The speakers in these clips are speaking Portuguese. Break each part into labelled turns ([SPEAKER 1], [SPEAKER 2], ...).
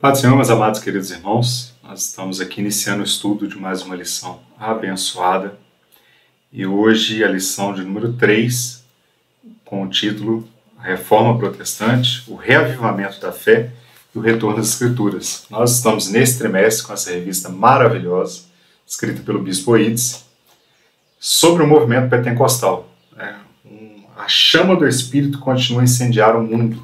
[SPEAKER 1] Paz do Senhor, meus amados queridos irmãos, nós estamos aqui iniciando o estudo de mais uma lição abençoada e hoje a lição de número 3, com o título Reforma Protestante, o Reavivamento da Fé e o Retorno às Escrituras. Nós estamos nesse trimestre com essa revista maravilhosa, escrita pelo Bispo Oídice, sobre o movimento pentecostal. A chama do Espírito continua a incendiar o mundo.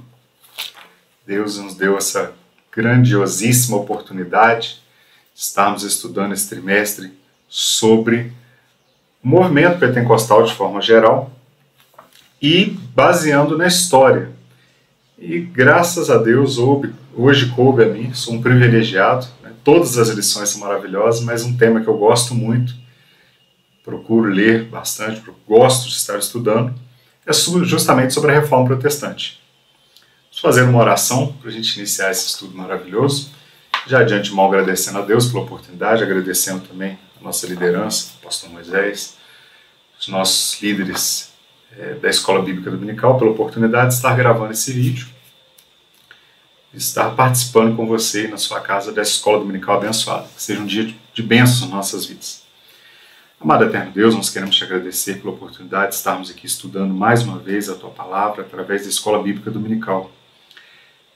[SPEAKER 1] Deus nos deu essa grandiosíssima oportunidade de estarmos estudando esse trimestre sobre o movimento pentecostal de forma geral e baseando na história. E graças a Deus, hoje coube a mim, sou um privilegiado, todas as lições são maravilhosas, mas um tema que eu gosto muito, procuro ler bastante, gosto de estar estudando, é justamente sobre a Reforma Protestante. Vamos fazer uma oração para a gente iniciar esse estudo maravilhoso. Já de antemão agradecendo a Deus pela oportunidade, agradecendo também a nossa liderança, o pastor Moisés, os nossos líderes da Escola Bíblica Dominical, pela oportunidade de estar gravando esse vídeo, e estar participando com você na sua casa dessa Escola Dominical abençoada. Que seja um dia de bênçãos nas nossas vidas. Amado Eterno Deus, nós queremos te agradecer pela oportunidade de estarmos aqui estudando mais uma vez a Tua Palavra através da Escola Bíblica Dominical.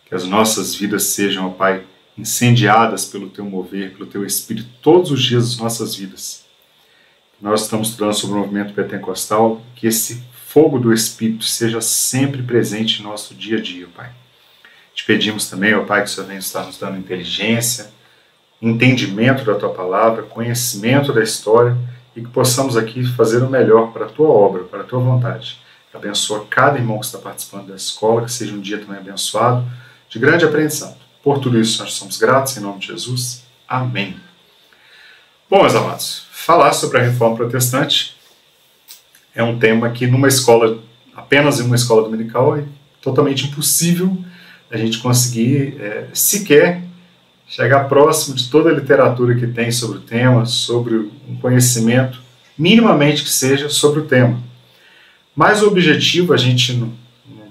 [SPEAKER 1] Que as nossas vidas sejam, ó Pai, incendiadas pelo Teu mover, pelo Teu Espírito, todos os dias das nossas vidas. Nós estamos estudando sobre o movimento pentecostal, que esse fogo do Espírito seja sempre presente em nosso dia a dia, Pai. Te pedimos também, ó Pai, que o Senhor venha estar nos dando inteligência, entendimento da Tua Palavra, conhecimento da história, e que possamos aqui fazer o melhor para a Tua obra, para a Tua vontade. Abençoa cada irmão que está participando da escola, que seja um dia também abençoado, de grande aprendizado. Por tudo isso nós somos gratos, em nome de Jesus. Amém. Bom, meus amados, falar sobre a Reforma Protestante é um tema que numa escola, apenas em uma escola dominical, é totalmente impossível a gente conseguir sequer chegar próximo de toda a literatura que tem sobre o tema, sobre um conhecimento, minimamente que seja, sobre o tema. Mas o objetivo, a gente não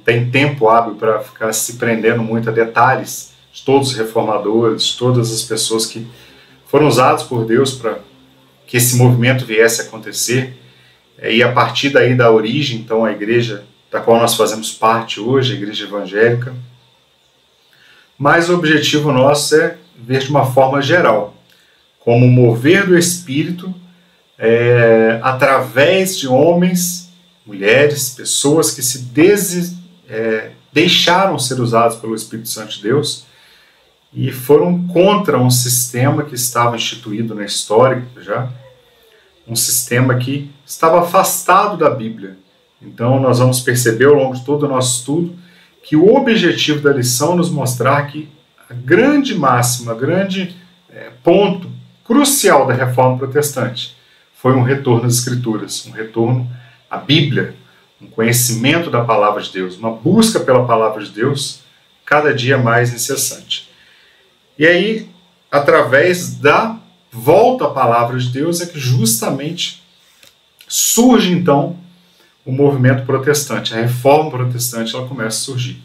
[SPEAKER 1] tem tempo hábil para ficar se prendendo muito a detalhes de todos os reformadores, de todas as pessoas que foram usadas por Deus para que esse movimento viesse a acontecer. E a partir daí da origem, então, a igreja da qual nós fazemos parte hoje, a igreja evangélica. Mas o objetivo nosso é ver de uma forma geral, como o mover do Espírito através de homens, mulheres, pessoas que se deixaram ser usados pelo Espírito Santo de Deus e foram contra um sistema que estava instituído na história já, um sistema que estava afastado da Bíblia. Então nós vamos perceber ao longo de todo o nosso estudo que o objetivo da lição é nos mostrar que a grande máxima, grande ponto crucial da Reforma Protestante foi um retorno às Escrituras, um retorno à Bíblia, um conhecimento da Palavra de Deus, uma busca pela Palavra de Deus cada dia mais incessante. E aí, através da volta à Palavra de Deus, é que justamente surge então o movimento protestante, a Reforma Protestante, ela começa a surgir.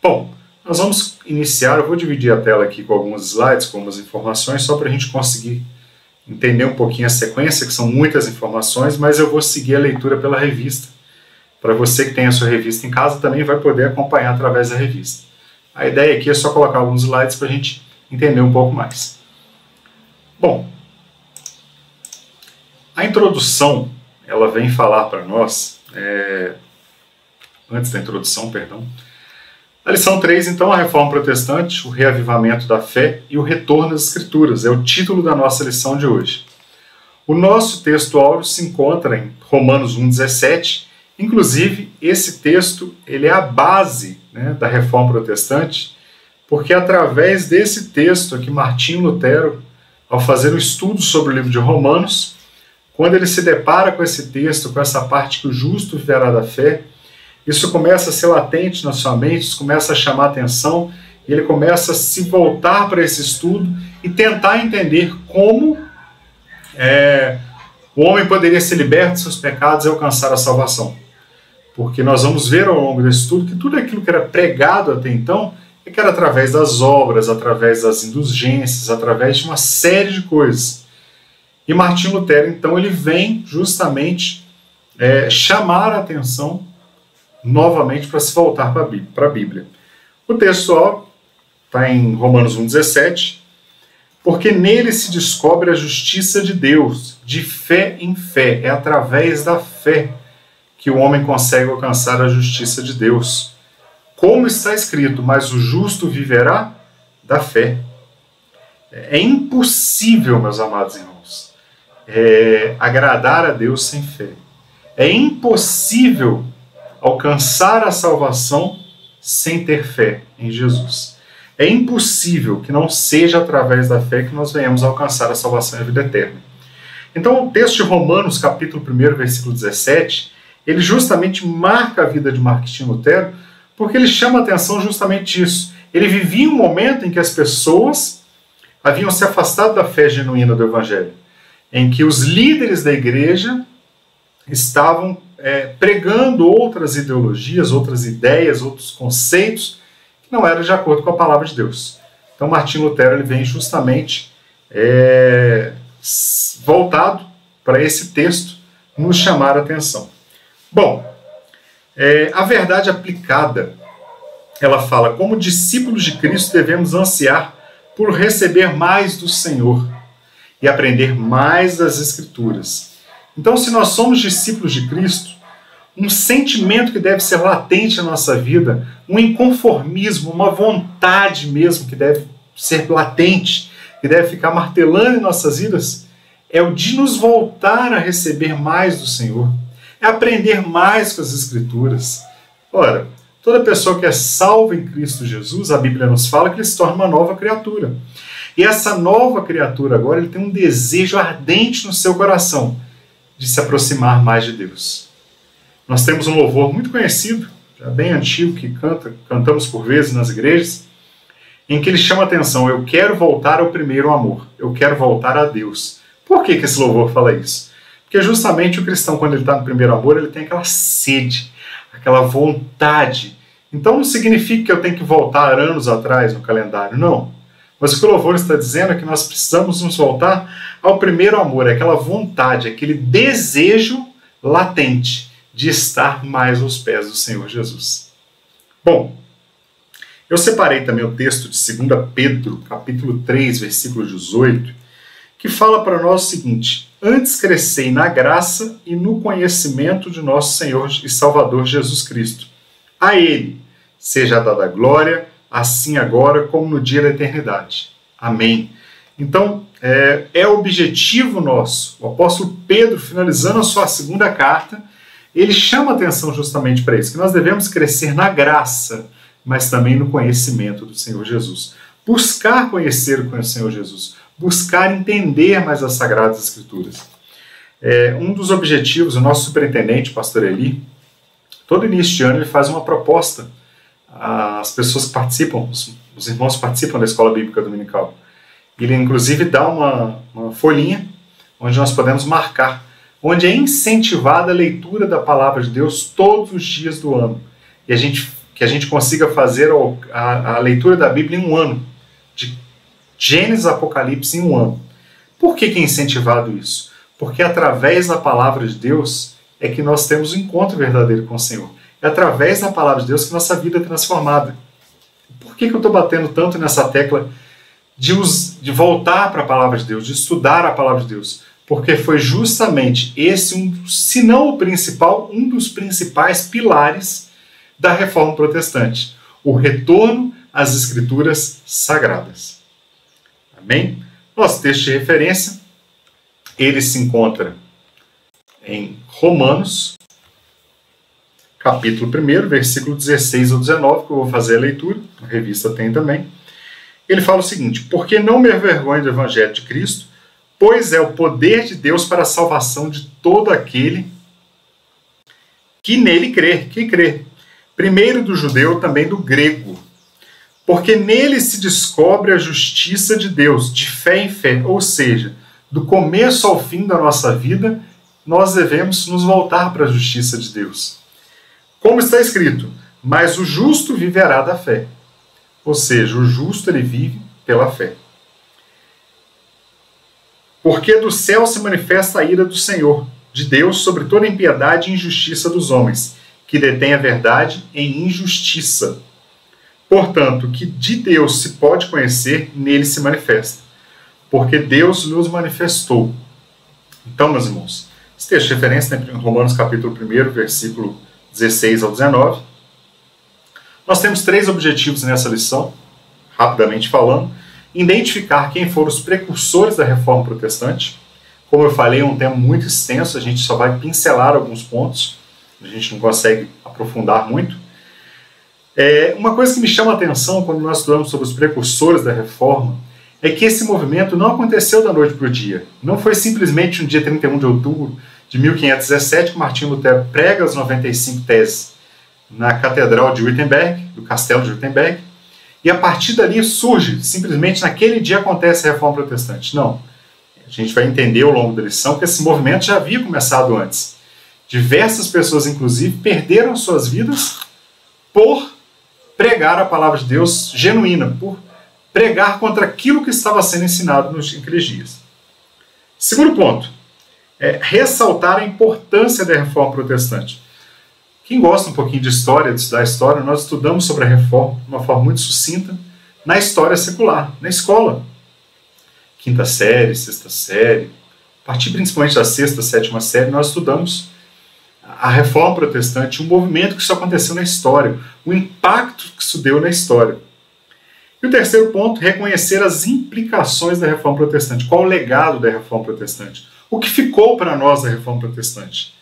[SPEAKER 1] Bom, nós vamos iniciar, eu vou dividir a tela aqui com alguns slides, com algumas informações, só para a gente conseguir entender um pouquinho a sequência, que são muitas informações, mas eu vou seguir a leitura pela revista. Para você que tem a sua revista em casa, também vai poder acompanhar através da revista. A ideia aqui é só colocar alguns slides para a gente entender um pouco mais. Bom, a introdução, ela vem falar para nós, antes da introdução, perdão, a lição 3, então, a Reforma Protestante, o reavivamento da fé e o retorno às Escrituras, é o título da nossa lição de hoje. O nosso texto áureo se encontra em Romanos 1,17, inclusive esse texto ele é a base da Reforma Protestante, porque é através desse texto que Martinho Lutero, ao fazer o estudo sobre o livro de Romanos, quando ele se depara com esse texto, com essa parte que o justo viverá da fé, isso começa a ser latente na sua mente, isso começa a chamar a atenção, e ele começa a se voltar para esse estudo e tentar entender como o homem poderia ser liberto de seus pecados e alcançar a salvação. Porque nós vamos ver ao longo desse estudo que tudo aquilo que era pregado até então é que era através das obras, através das indulgências, através de uma série de coisas. E Martinho Lutero, então, ele vem justamente chamar a atenção novamente para se voltar para a Bíblia. O texto está em Romanos 1,17, porque nele se descobre a justiça de Deus, de fé em fé. É através da fé que o homem consegue alcançar a justiça de Deus. Como está escrito, mas o justo viverá da fé. É impossível, meus amados irmãos, agradar a Deus sem fé. É impossível alcançar a salvação sem ter fé em Jesus. É impossível que não seja através da fé que nós venhamos a alcançar a salvação e a vida eterna. Então, o texto de Romanos, capítulo 1, versículo 17, ele justamente marca a vida de Martinho Lutero, porque ele chama a atenção justamente disso. Ele vivia um momento em que as pessoas haviam se afastado da fé genuína do Evangelho, em que os líderes da igreja estavam pregando outras ideologias, outras ideias, outros conceitos, que não eram de acordo com a palavra de Deus. Então, Martinho Lutero ele vem justamente voltado para esse texto nos chamar a atenção. Bom, a verdade aplicada, ela fala, como discípulos de Cristo devemos ansiar por receber mais do Senhor e aprender mais das Escrituras. Então, se nós somos discípulos de Cristo, um sentimento que deve ser latente na nossa vida, um inconformismo, uma vontade mesmo que deve ser latente, que deve ficar martelando em nossas vidas, é o de nos voltar a receber mais do Senhor, é aprender mais com as Escrituras. Ora, toda pessoa que é salva em Cristo Jesus, a Bíblia nos fala que ele se torna uma nova criatura. E essa nova criatura agora ele tem um desejo ardente no seu coração de se aproximar mais de Deus. Nós temos um louvor muito conhecido, já bem antigo, que cantamos por vezes nas igrejas, em que ele chama a atenção, eu quero voltar ao primeiro amor, eu quero voltar a Deus. Por que esse louvor fala isso? Porque justamente o cristão, quando ele está no primeiro amor, ele tem aquela sede, aquela vontade. Então não significa que eu tenho que voltar anos atrás no calendário, não. Mas o que o louvor está dizendo é que nós precisamos nos voltar ao primeiro amor, aquela vontade, aquele desejo latente de estar mais aos pés do Senhor Jesus. Bom, eu separei também o texto de 2 Pedro, capítulo 3, versículo 18, que fala para nós o seguinte, antes crescei na graça e no conhecimento de nosso Senhor e Salvador Jesus Cristo. A Ele seja dada a glória, assim agora como no dia da eternidade. Amém. Então, é objetivo nosso. O apóstolo Pedro, finalizando a sua segunda carta, ele chama atenção justamente para isso, que nós devemos crescer na graça, mas também no conhecimento do Senhor Jesus. Buscar conhecer o Senhor Jesus, buscar entender mais as Sagradas Escrituras. Um dos objetivos, o nosso superintendente, pastor Eli, todo início de ano ele faz uma proposta às pessoas que participam, os irmãos que participam da Escola Bíblica Dominical. Ele, inclusive, dá uma folhinha onde nós podemos marcar, onde é incentivada a leitura da Palavra de Deus todos os dias do ano. E que a gente consiga fazer a leitura da Bíblia em um ano, de Gênesis a Apocalipse em um ano. Por que é incentivado isso? Porque através da Palavra de Deus é que nós temos um encontro verdadeiro com o Senhor. É através da Palavra de Deus que nossa vida é transformada. Por que eu estou batendo tanto nessa tecla de voltar para a Palavra de Deus, de estudar a Palavra de Deus? Porque foi justamente esse, se não o principal, um dos principais pilares da Reforma Protestante. O retorno às Escrituras Sagradas. Amém? Nosso texto de referência, ele se encontra em Romanos, capítulo 1, versículo 16 ao 19, que eu vou fazer a leitura, a revista tem também. Ele fala o seguinte, porque não me envergonho do Evangelho de Cristo, pois é o poder de Deus para a salvação de todo aquele que nele crê, que crê. Primeiro do judeu, também do grego. Porque nele se descobre a justiça de Deus, de fé em fé. Ou seja, do começo ao fim da nossa vida, nós devemos nos voltar para a justiça de Deus. Como está escrito, mas o justo viverá da fé. Ou seja, o justo ele vive pela fé. Porque do céu se manifesta a ira do Senhor, de Deus, sobre toda impiedade e injustiça dos homens, que detém a verdade em injustiça. Portanto, o que de Deus se pode conhecer, nele se manifesta, porque Deus nos manifestou. Então, meus irmãos, esse texto de referência em Romanos capítulo 1, versículo 16 ao 19. Nós temos 3 objetivos nessa lição, rapidamente falando. Identificar quem foram os precursores da Reforma Protestante. Como eu falei, é um tema muito extenso, a gente só vai pincelar alguns pontos, a gente não consegue aprofundar muito. Uma coisa que me chama a atenção quando nós estudamos sobre os precursores da Reforma é que esse movimento não aconteceu da noite para o dia. Não foi simplesmente no dia 31 de outubro de 1517 que Martinho Lutero prega as 95 teses na Catedral de Wittenberg, do Castelo de Wittenberg, e a partir dali surge, simplesmente naquele dia acontece a Reforma Protestante. Não. A gente vai entender ao longo da lição que esse movimento já havia começado antes. Diversas pessoas, inclusive, perderam suas vidas por pregar a palavra de Deus genuína, por pregar contra aquilo que estava sendo ensinado naqueles dias. Segundo ponto, ressaltar a importância da Reforma Protestante. Quem gosta um pouquinho de história, de estudar história, nós estudamos sobre a Reforma de uma forma muito sucinta na história secular, na escola. 5ª série, 6ª série, a partir principalmente da 6ª, 7ª série, nós estudamos a Reforma Protestante, o movimento que isso aconteceu na história, o impacto que isso deu na história. E o terceiro ponto, reconhecer as implicações da Reforma Protestante. Qual o legado da Reforma Protestante? O que ficou para nós da Reforma Protestante?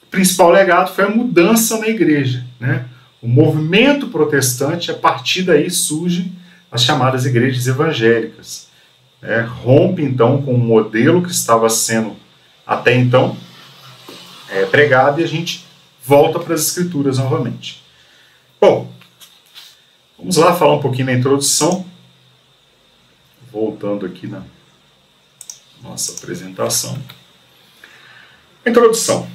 [SPEAKER 1] O principal legado foi a mudança na igreja, né? O movimento protestante, a partir daí surgem as chamadas igrejas evangélicas. Rompe, então, com o modelo que estava sendo até então pregado e a gente volta para as Escrituras novamente. Bom, vamos lá falar um pouquinho da introdução. Voltando aqui na nossa apresentação. Introdução.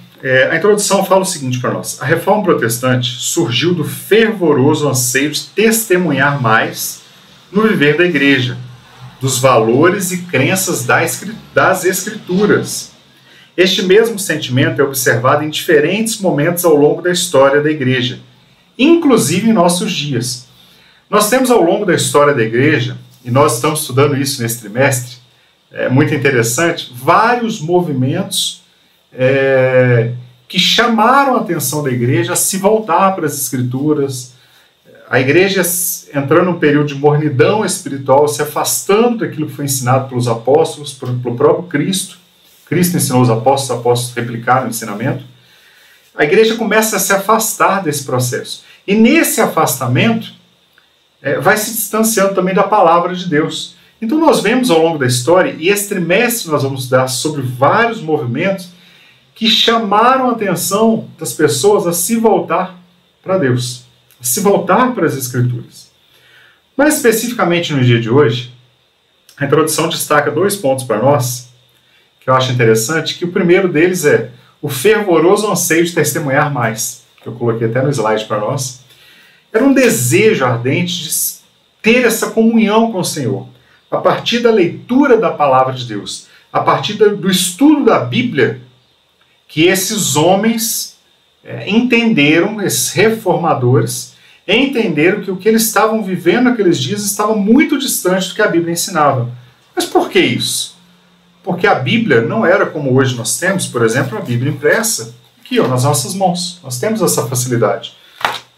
[SPEAKER 1] A introdução fala o seguinte para nós. A Reforma Protestante surgiu do fervoroso anseio de testemunhar mais no viver da igreja, dos valores e crenças das Escrituras. Este mesmo sentimento é observado em diferentes momentos ao longo da história da igreja, inclusive em nossos dias. Nós temos ao longo da história da igreja, e nós estamos estudando isso nesse trimestre, é muito interessante, vários movimentos que chamaram a atenção da igreja a se voltar para as Escrituras. A igreja entrando num período de mornidão espiritual, se afastando daquilo que foi ensinado pelos apóstolos, pelo próprio Cristo. Cristo ensinou os apóstolos replicaram o ensinamento. A igreja começa a se afastar desse processo. E nesse afastamento, vai se distanciando também da palavra de Deus. Então nós vemos ao longo da história, e esse trimestre nós vamos estudar sobre vários movimentos que chamaram a atenção das pessoas a se voltar para Deus, a se voltar para as Escrituras. Mas especificamente no dia de hoje, a introdução destaca 2 pontos para nós, que eu acho interessante, que o primeiro deles é o fervoroso anseio de testemunhar mais, que eu coloquei até no slide para nós. Era um desejo ardente de ter essa comunhão com o Senhor, a partir da leitura da palavra de Deus, a partir do estudo da Bíblia, que esses homens entenderam, esses reformadores, entenderam que o que eles estavam vivendo naqueles dias estava muito distante do que a Bíblia ensinava. Mas por que isso? Porque a Bíblia não era como hoje nós temos, por exemplo, a Bíblia impressa, aqui nas nossas mãos. Nós temos essa facilidade.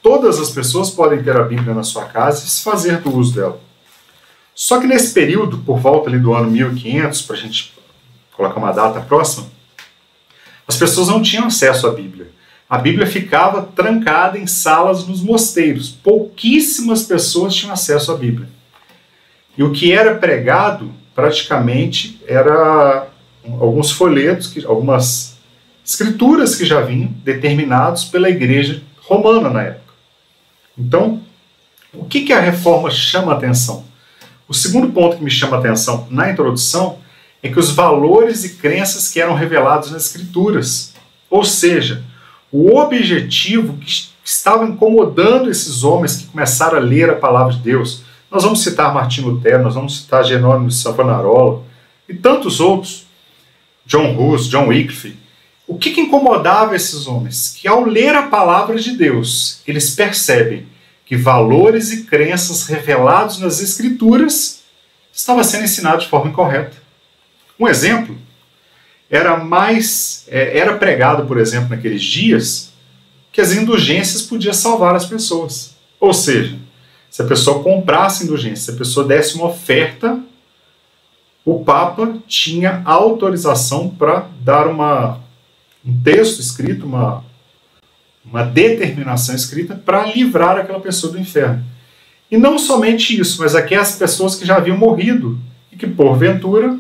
[SPEAKER 1] Todas as pessoas podem ter a Bíblia na sua casa e se fazer do uso dela. Só que nesse período, por volta ali do ano 1500, para a gente colocar uma data próxima, as pessoas não tinham acesso à Bíblia. A Bíblia ficava trancada em salas nos mosteiros. Pouquíssimas pessoas tinham acesso à Bíblia. E o que era pregado, praticamente, era alguns folhetos, algumas escrituras que já vinham determinados pela igreja romana na época. Então, o que a reforma chama a atenção? O segundo ponto que me chama a atenção na introdução é que os valores e crenças que eram revelados nas Escrituras, ou seja, o objetivo que que estava incomodando esses homens que começaram a ler a palavra de Deus. Nós vamos citar Martinho Lutero, nós vamos citar Jerônimo de Savonarola e tantos outros, John Hus, John Wycliffe. O que incomodava esses homens? Que ao ler a palavra de Deus, eles percebem que valores e crenças revelados nas Escrituras estavam sendo ensinados de forma incorreta. Um exemplo, era pregado, por exemplo, naqueles dias, que as indulgências podiam salvar as pessoas. Ou seja, se a pessoa comprasse indulgência, se a pessoa desse uma oferta, o Papa tinha autorização para dar um texto escrito, uma determinação escrita para livrar aquela pessoa do inferno. E não somente isso, mas aquelas pessoas que já haviam morrido e que, porventura,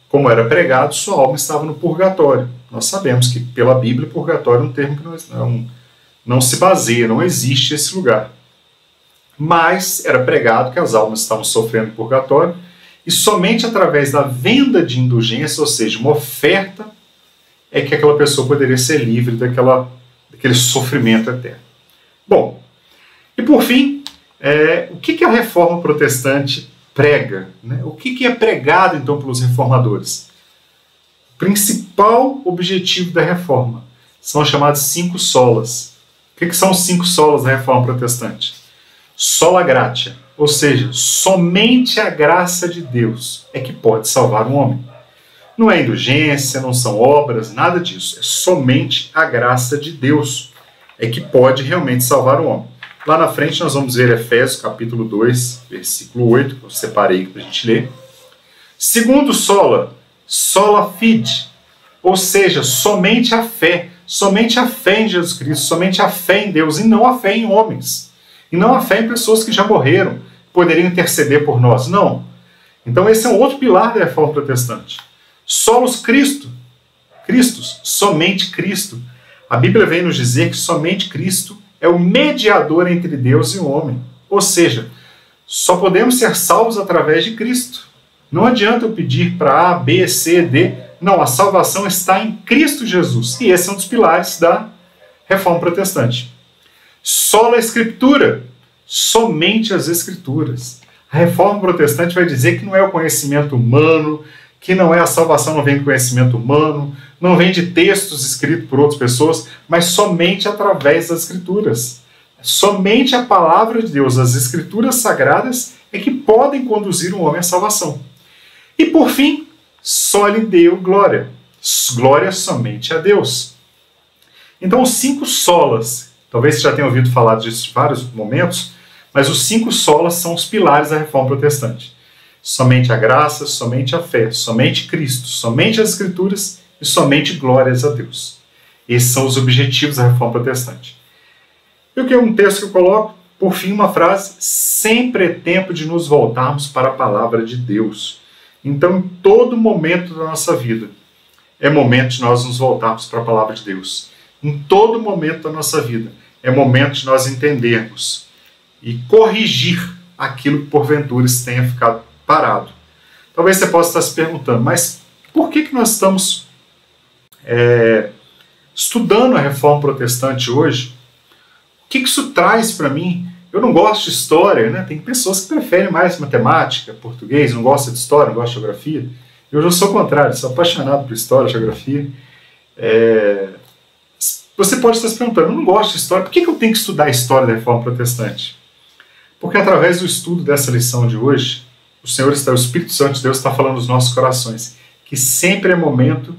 [SPEAKER 1] como era pregado, sua alma estava no purgatório. Nós sabemos que, pela Bíblia, purgatório é um termo que não se baseia, não existe esse lugar. Mas era pregado que as almas estavam sofrendo purgatório e somente através da venda de indulgência, ou seja, uma oferta, é que aquela pessoa poderia ser livre daquele sofrimento eterno. Bom, e por fim, o que a reforma protestante prega? Né? O que é pregado, então, pelos reformadores? O principal objetivo da reforma são as chamadas 5 solas. O que são os 5 solas da reforma protestante? Sola gratia, ou seja, somente a graça de Deus é que pode salvar um homem. Não é indulgência, não são obras, nada disso. É somente a graça de Deus é que pode realmente salvar o homem. Lá na frente nós vamos ver Efésios capítulo 2, versículo 8, que eu separei para a gente ler. Segundo sola fide, ou seja, somente a fé em Jesus Cristo, somente a fé em Deus, e não a fé em homens. E não a fé em pessoas que já morreram, poderiam interceder por nós. Não. Então esse é um outro pilar da reforma protestante. Solos Cristos, somente Cristo. A Bíblia vem nos dizer que somente Cristo é o mediador entre Deus e o homem. Ou seja, só podemos ser salvos através de Cristo. Não adianta eu pedir para A, B, C, D. Não, a salvação está em Cristo Jesus. E esse é um dos pilares da reforma protestante. Sola Escritura, somente as Escrituras. A reforma protestante vai dizer que não é o conhecimento humano, que não é a salvação, não vem do conhecimento humano, não vem de textos escritos por outras pessoas, mas somente através das Escrituras. Somente a palavra de Deus, as Escrituras sagradas, é que podem conduzir um homem à salvação. E por fim, só lhe deu glória. Glória somente a Deus. Então os 5 solas, talvez você já tenha ouvido falar disso em vários momentos, mas os 5 solas são os pilares da reforma protestante. Somente a graça, somente a fé, somente Cristo, somente as Escrituras e somente glórias a Deus. Esses são os objetivos da reforma protestante. E o que é um texto que eu coloco? Por fim, uma frase: sempre é tempo de nos voltarmos para a palavra de Deus. Então, em todo momento da nossa vida, é momento de nós nos voltarmos para a palavra de Deus. Em todo momento da nossa vida, é momento de nós entendermos e corrigir aquilo que porventura tenha ficado parado. Talvez você possa estar se perguntando, mas por que nós estamos estudando a reforma protestante hoje? O que isso traz para mim? Eu não gosto de história, né? Tem pessoas que preferem mais matemática, português, não gostam de história, não gostam de geografia. Eu já sou o contrário, sou apaixonado por história, geografia. Você pode estar se perguntando, eu não gosto de história, por que eu tenho que estudar a história da reforma protestante? Porque através do estudo dessa lição de hoje, o Espírito Santo de Deus está falando nos nossos corações que sempre é momento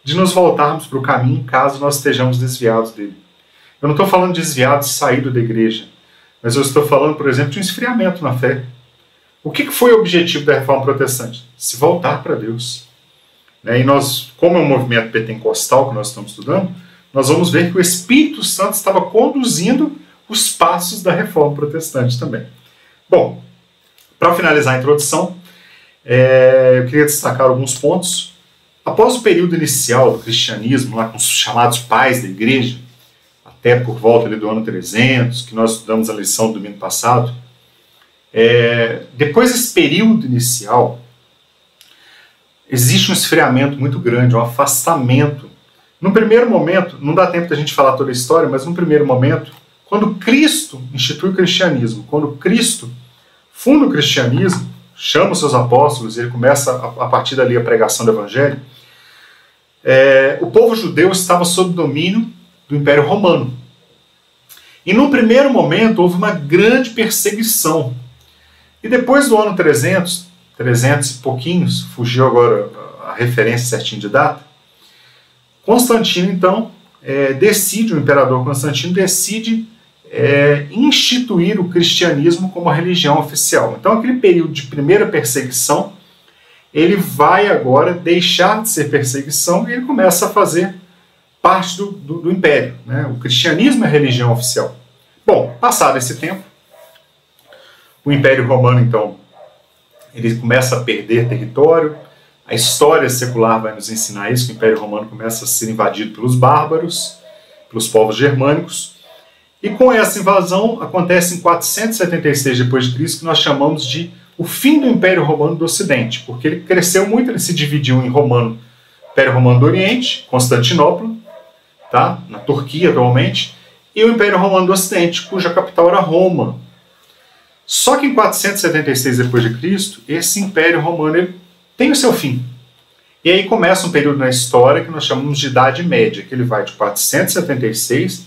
[SPEAKER 1] de nos voltarmos para o caminho caso nós estejamos desviados dele. Eu não estou falando de desviados, saído da igreja, mas eu estou falando, por exemplo, de um esfriamento na fé. O que foi o objetivo da reforma protestante? Se voltar para Deus. E nós, como é um movimento pentecostal que nós estamos estudando, nós vamos ver que o Espírito Santo estava conduzindo os passos da reforma protestante também. Bom, para finalizar a introdução, eu queria destacar alguns pontos. Após o período inicial do cristianismo, lá com os chamados pais da igreja, até por volta ali do ano 300, que nós estudamos a lição do domingo passado, depois desse período inicial, existe um esfriamento muito grande, um afastamento. Num primeiro momento, não dá tempo da gente falar toda a história, mas num primeiro momento, Quando Cristo institui o cristianismo, quando Cristo funda o cristianismo, chama os seus apóstolos e ele começa a partir dali a pregação do evangelho, o povo judeu estava sob domínio do Império Romano. E num primeiro momento houve uma grande perseguição. E depois do ano 300 e pouquinhos, fugiu agora a referência certinha de data, Constantino então o imperador Constantino decide instituir o cristianismo como a religião oficial. Então aquele período de primeira perseguição, ele vai agora deixar de ser perseguição e ele começa a fazer parte do império, né? O cristianismo é a religião oficial. Bom, passado esse tempo, o Império Romano, então, ele começa a perder território. A história secular vai nos ensinar isso, que o Império Romano começa a ser invadido pelos bárbaros, pelos povos germânicos. E com essa invasão, acontece em 476 d.C., que nós chamamos de o fim do Império Romano do Ocidente, porque ele cresceu muito, ele se dividiu em Império Romano do Oriente, Constantinopla, tá? Na Turquia atualmente, e o Império Romano do Ocidente, cuja capital era Roma. Só que em 476 d.C., esse Império Romano ele tem o seu fim. E aí começa um período na história que nós chamamos de Idade Média, que ele vai de 476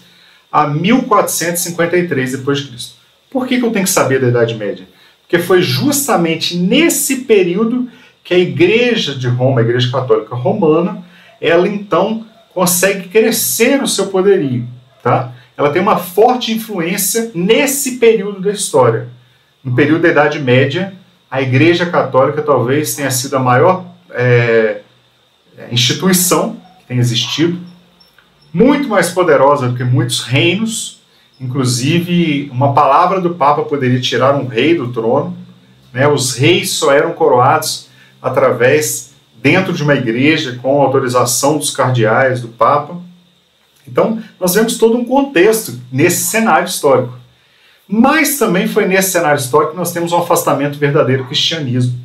[SPEAKER 1] a 1453 d.C. Por que eu tenho que saber da Idade Média? Porque foi justamente nesse período que a Igreja de Roma, a Igreja Católica Romana, ela então consegue crescer o seu poderio, tá? Ela tem uma forte influência nesse período da história. No período da Idade Média, a Igreja Católica talvez tenha sido a maior instituição que tem existido, muito mais poderosa do que muitos reinos. Inclusive, uma palavra do Papa poderia tirar um rei do trono, né? Os reis só eram coroados dentro de uma igreja, com autorização dos cardeais, do Papa. Então, nós vemos todo um contexto nesse cenário histórico. Mas também foi nesse cenário histórico que nós temos um afastamento verdadeiro do cristianismo.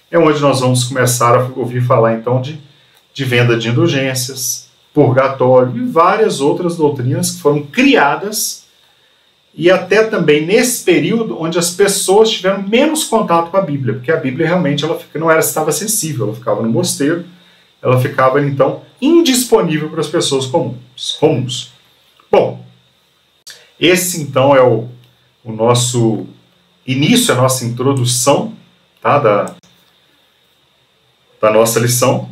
[SPEAKER 1] É onde nós vamos começar a ouvir falar, então, de venda de indulgências, purgatório e várias outras doutrinas que foram criadas, e até também nesse período onde as pessoas tiveram menos contato com a Bíblia, porque a Bíblia realmente estava acessível, ela ficava no mosteiro, ela ficava, então, indisponível para as pessoas comuns. Bom, esse, então, é o nosso início, a nossa introdução, tá, da nossa lição.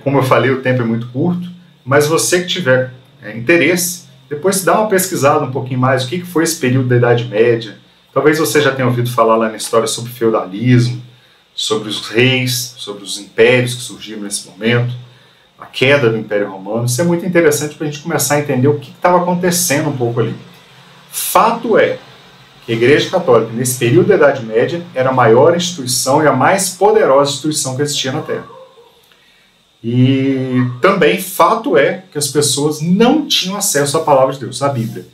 [SPEAKER 1] Como eu falei, o tempo é muito curto, mas você que tiver interesse, depois dá uma pesquisada um pouquinho mais, o que foi esse período da Idade Média. Talvez você já tenha ouvido falar lá na história sobre feudalismo, sobre os reis, sobre os impérios que surgiram nesse momento, a queda do Império Romano. Isso é muito interessante para a gente começar a entender o que estava acontecendo um pouco ali. Fato é que a Igreja Católica, nesse período da Idade Média, era a maior instituição e a mais poderosa instituição que existia na Terra. E também fato é que as pessoas não tinham acesso à palavra de Deus, à Bíblia.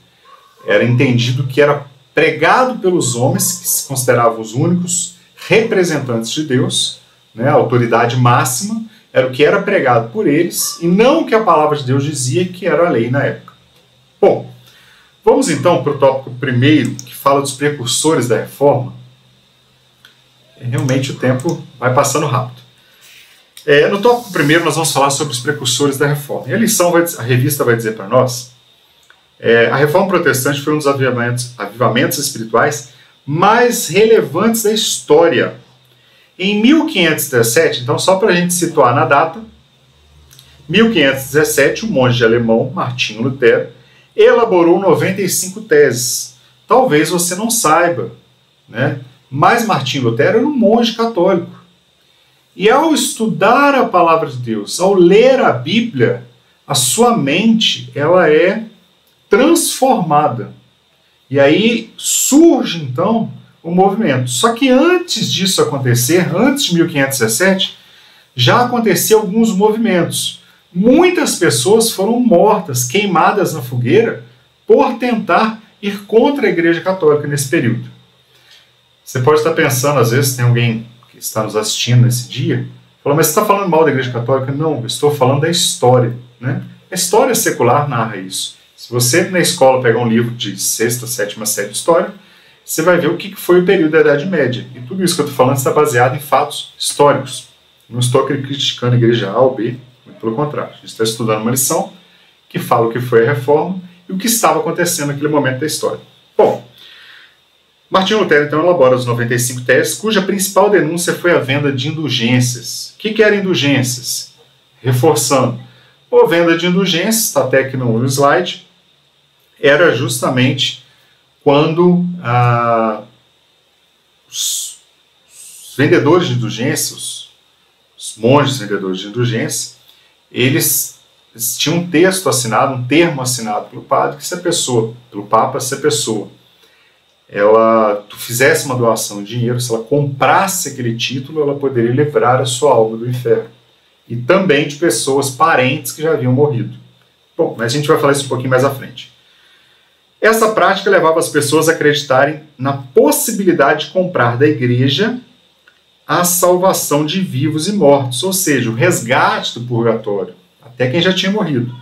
[SPEAKER 1] Era entendido que era pregado pelos homens, que se consideravam os únicos representantes de Deus, né, a autoridade máxima, era o que era pregado por eles, e não o que a palavra de Deus dizia que era a lei na época. Bom, vamos então para o tópico primeiro, que fala dos precursores da Reforma. Realmente o tempo vai passando rápido. No tópico primeiro nós vamos falar sobre os precursores da Reforma. E a revista vai dizer para nós, a Reforma Protestante foi um dos avivamentos espirituais mais relevantes da história. Em 1517, então só para a gente situar na data, 1517, o monge alemão Martinho Lutero elaborou 95 teses. Talvez você não saiba, né? Mas Martinho Lutero era um monge católico. E ao estudar a palavra de Deus, ao ler a Bíblia, a sua mente ela é transformada. E aí surge então o movimento. Só que antes disso acontecer, antes de 1517, já aconteciam alguns movimentos. Muitas pessoas foram mortas, queimadas na fogueira, por tentar ir contra a Igreja Católica nesse período. Você pode estar pensando, às vezes tem alguém que está nos assistindo nesse dia, fala, mas você está falando mal da Igreja Católica? Não, eu estou falando da história, né? A história secular narra isso. Se você na escola pegar um livro de 6ª, 7ª série de história, você vai ver o que foi o período da Idade Média. E tudo isso que eu estou falando está baseado em fatos históricos. Não estou criticando a igreja A ou B, muito pelo contrário. A gente está estudando uma lição que fala o que foi a reforma e o que estava acontecendo naquele momento da história. Bom, Martinho Lutero então elabora os 95 teses, cuja principal denúncia foi a venda de indulgências. O que eram indulgências? Reforçando, a venda de indulgências, está até aqui no slide, era justamente quando os vendedores de indulgências, os monges vendedores de indulgências, eles tinham um texto assinado, um termo assinado pelo padre, que se a pessoa, pelo Papa, se a pessoa ela fizesse uma doação de dinheiro, se ela comprasse aquele título, ela poderia livrar a sua alma do inferno. E também de pessoas, parentes que já haviam morrido. Bom, mas a gente vai falar isso um pouquinho mais à frente. Essa prática levava as pessoas a acreditarem na possibilidade de comprar da igreja a salvação de vivos e mortos, ou seja, o resgate do purgatório, até quem já tinha morrido.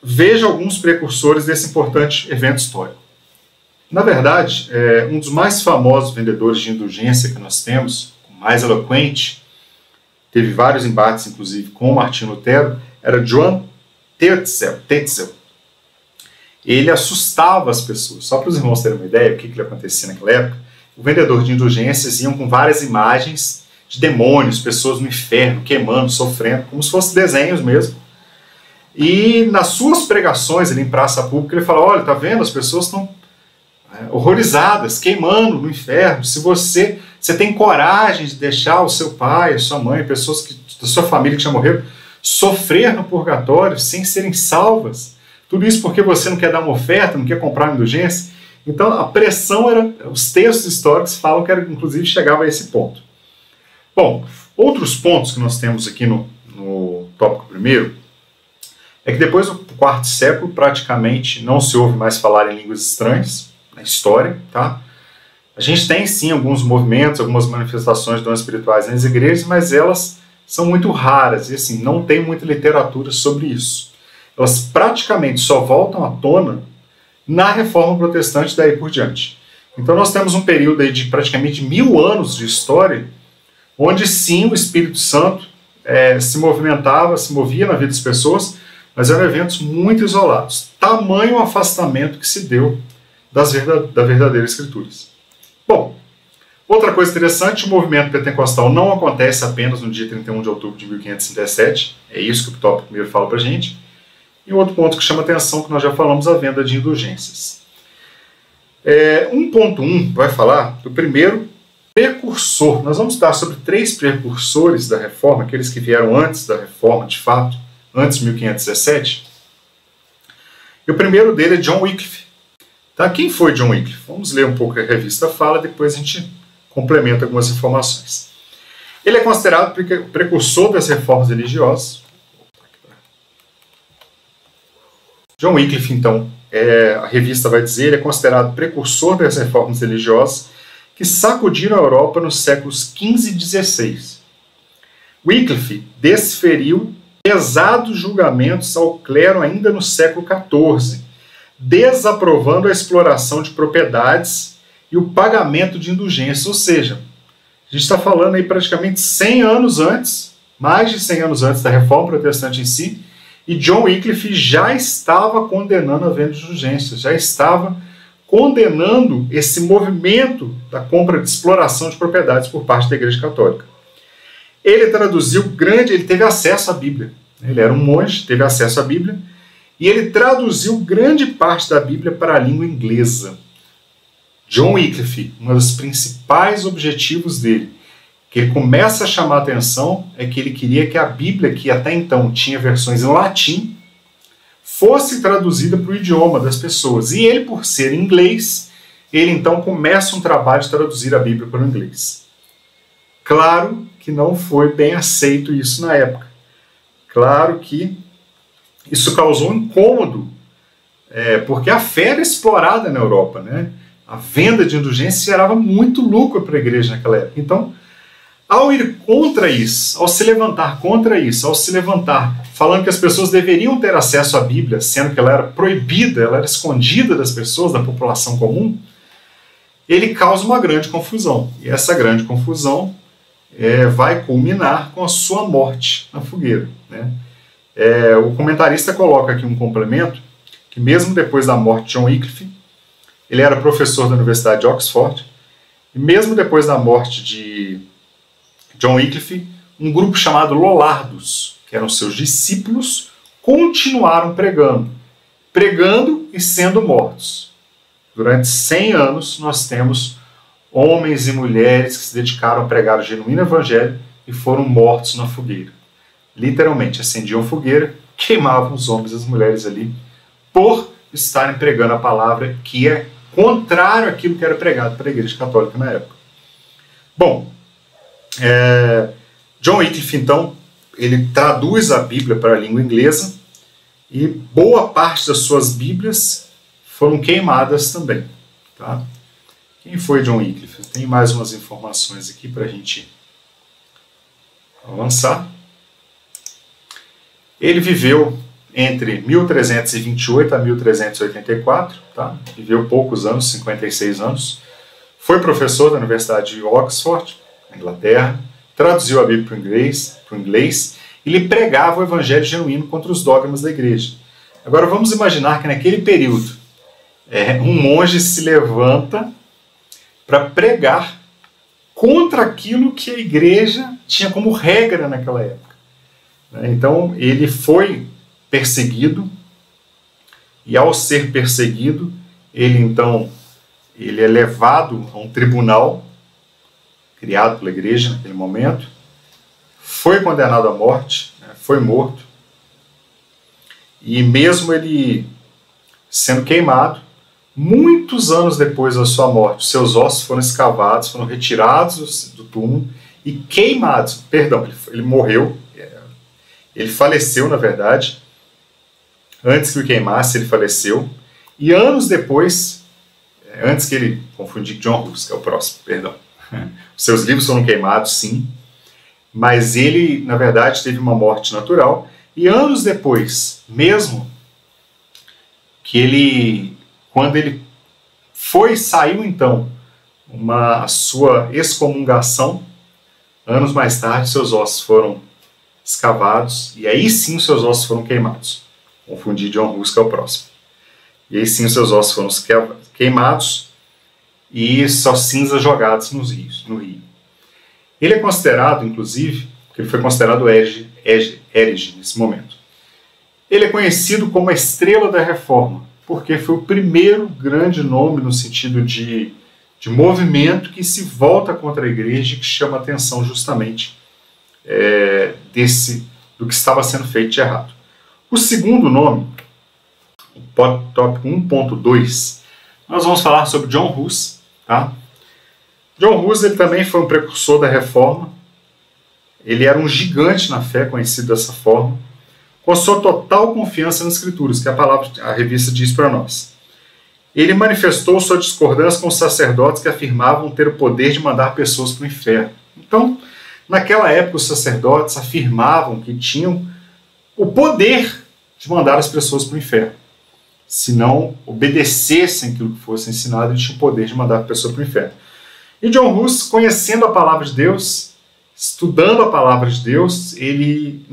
[SPEAKER 1] Veja alguns precursores desse importante evento histórico. Na verdade, um dos mais famosos vendedores de indulgência que nós temos, o mais eloquente, teve vários embates, inclusive, com Martinho Lutero, era Johann Tetzel. Ele assustava as pessoas. Só para os irmãos terem uma ideia do que acontecia naquela época, o vendedor de indulgências iam com várias imagens de demônios, pessoas no inferno, queimando, sofrendo, como se fossem desenhos mesmo. E nas suas pregações, ele em praça pública, ele fala, olha, tá vendo, as pessoas estão horrorizadas, queimando no inferno. Se você tem coragem de deixar o seu pai, a sua mãe, pessoas da sua família que já morreram, sofrer no purgatório sem serem salvas, tudo isso porque você não quer dar uma oferta, não quer comprar uma indulgência. Então a pressão era, os textos históricos falam que era, inclusive chegava a esse ponto. Bom, outros pontos que nós temos aqui no tópico primeiro, é que depois do quarto século praticamente não se ouve mais falar em línguas estranhas na história, tá? A gente tem sim alguns movimentos, algumas manifestações de dons espirituais nas igrejas, mas elas são muito raras e assim, não tem muita literatura sobre isso. Elas praticamente só voltam à tona na Reforma Protestante daí por diante. Então nós temos um período aí de praticamente 1000 anos de história, onde sim o Espírito Santo se movimentava, se movia na vida das pessoas, mas eram eventos muito isolados. Tamanho afastamento que se deu da verdadeira Escrituras. Bom, outra coisa interessante, o movimento pentecostal não acontece apenas no dia 31 de outubro de 1537, é isso que o tópico primeiro fala para a gente. E outro ponto que chama atenção, que nós já falamos, a venda de indulgências. 1.1 vai falar do primeiro precursor. Nós vamos estudar sobre 3 precursores da Reforma, aqueles que vieram antes da Reforma, de fato, antes de 1517. E o primeiro dele é John Wycliffe. Tá? Quem foi John Wycliffe? Vamos ler um pouco a revista fala, depois a gente complementa algumas informações. Ele é considerado o precursor das reformas religiosas. John Wycliffe, então, a revista vai dizer, ele é considerado precursor das reformas religiosas que sacudiram a Europa nos séculos XV e XVI. Wycliffe desferiu pesados julgamentos ao clero ainda no século XIV, desaprovando a exploração de propriedades e o pagamento de indulgências. Ou seja, a gente está falando aí praticamente 100 anos antes, mais de 100 anos antes da Reforma Protestante em si, e John Wycliffe já estava condenando a venda de indulgências, já estava condenando esse movimento da compra de exploração de propriedades por parte da Igreja Católica. Ele ele teve acesso à Bíblia. Ele era um monge, teve acesso à Bíblia, e ele traduziu grande parte da Bíblia para a língua inglesa. John Wycliffe, um dos principais objetivos dele, que ele começa a chamar a atenção, é que ele queria que a Bíblia, que até então tinha versões em latim, fosse traduzida para o idioma das pessoas. E ele, por ser inglês, ele então começa um trabalho de traduzir a Bíblia para o inglês. Claro que não foi bem aceito isso na época. Claro que isso causou um incômodo, porque a fé era explorada na Europa, né? A venda de indulgências gerava muito lucro para a igreja naquela época. Então, Ao ir contra isso, ao se levantar contra isso, ao se levantar falando que as pessoas deveriam ter acesso à Bíblia, sendo que ela era proibida, ela era escondida das pessoas, da população comum, ele causa uma grande confusão. E essa grande confusão vai culminar com a sua morte na fogueira, né? O comentarista coloca aqui um complemento, que mesmo depois da morte de John Wycliffe, ele era professor da Universidade de Oxford, e mesmo depois da morte de John Wycliffe, um grupo chamado Lollardos, que eram seus discípulos, continuaram pregando e sendo mortos. Durante 100 anos nós temos homens e mulheres que se dedicaram a pregar o genuíno evangelho e foram mortos na fogueira. Literalmente, acendiam fogueira, queimavam os homens e as mulheres ali, por estarem pregando a palavra que é contrário àquilo que era pregado pela Igreja Católica na época. Bom, John Wycliffe, então, ele traduz a Bíblia para a língua inglesa e boa parte das suas Bíblias foram queimadas também. Tá? Quem foi John Wycliffe? Tem mais umas informações aqui para a gente avançar. Ele viveu entre 1328 a 1384, tá? Viveu poucos anos, 56 anos. Foi professor da Universidade de Oxford, na Inglaterra, traduziu a Bíblia para o inglês e lhe pregava o evangelho genuíno contra os dogmas da igreja. Agora vamos imaginar que naquele período um monge se levanta para pregar contra aquilo que a igreja tinha como regra naquela época. Então ele foi perseguido, e ao ser perseguido, ele é levado a um tribunal criado pela igreja naquele momento, foi condenado à morte, foi morto, e mesmo ele sendo queimado, muitos anos depois da sua morte, seus ossos foram escavados, foram retirados do túmulo e queimados. Perdão, ele morreu, ele faleceu, na verdade. Antes que o queimasse, ele faleceu. E anos depois, antes que ele... Confundi John Hus, que é o próximo, perdão. Seus livros foram queimados, sim. Mas ele, na verdade, teve uma morte natural. E anos depois, mesmo que ele... Quando ele saiu então, a sua excomungação, anos mais tarde, seus ossos foram escavados. E aí sim, seus ossos foram queimados. Confundi John Hus, que é o próximo. E aí sim os seus ossos foram queimados e suas cinzas jogadas no rio. Ele é considerado, inclusive, que ele foi considerado herege nesse momento. Ele é conhecido como a estrela da reforma, porque foi o primeiro grande nome no sentido de movimento que se volta contra a igreja e que chama a atenção justamente do que estava sendo feito de errado. O segundo nome, o tópico 1.2, nós vamos falar sobre John Hus. Tá? John Hus ele também foi um precursor da reforma. Ele era um gigante na fé, conhecido dessa forma, com sua total confiança nas Escrituras, que a revista diz para nós. Ele manifestou sua discordância com os sacerdotes que afirmavam ter o poder de mandar pessoas para o inferno. Então, naquela época, os sacerdotes afirmavam que tinham o poder de mandar as pessoas para o inferno. Se não obedecessem aquilo que fosse ensinado, eles tinham o poder de mandar a pessoa para o inferno. E John Hus, conhecendo a palavra de Deus, estudando a palavra de Deus, ele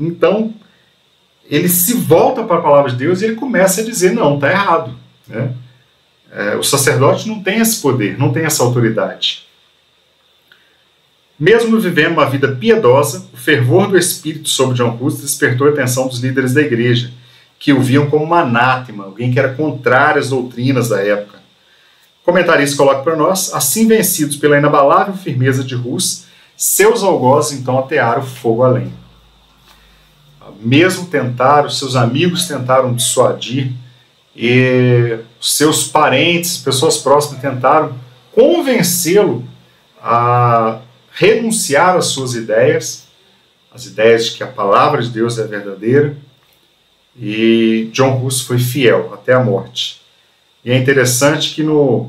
[SPEAKER 1] se volta para a palavra de Deus e ele começa a dizer, não, está errado. Né? O sacerdote não tem esse poder, não tem essa autoridade. Mesmo vivendo uma vida piedosa, o fervor do Espírito sobre John Hus despertou a atenção dos líderes da igreja, que o viam como um anátema, alguém que era contrário às doutrinas da época. O comentarista coloca para nós, assim vencidos pela inabalável firmeza de Hus, seus algozes então atearam fogo além. Mesmo seus amigos tentaram dissuadir, e seus parentes, pessoas próximas tentaram convencê-lo a renunciar às suas ideias, as ideias de que a palavra de Deus é verdadeira, e John Hus foi fiel até a morte. E é interessante que no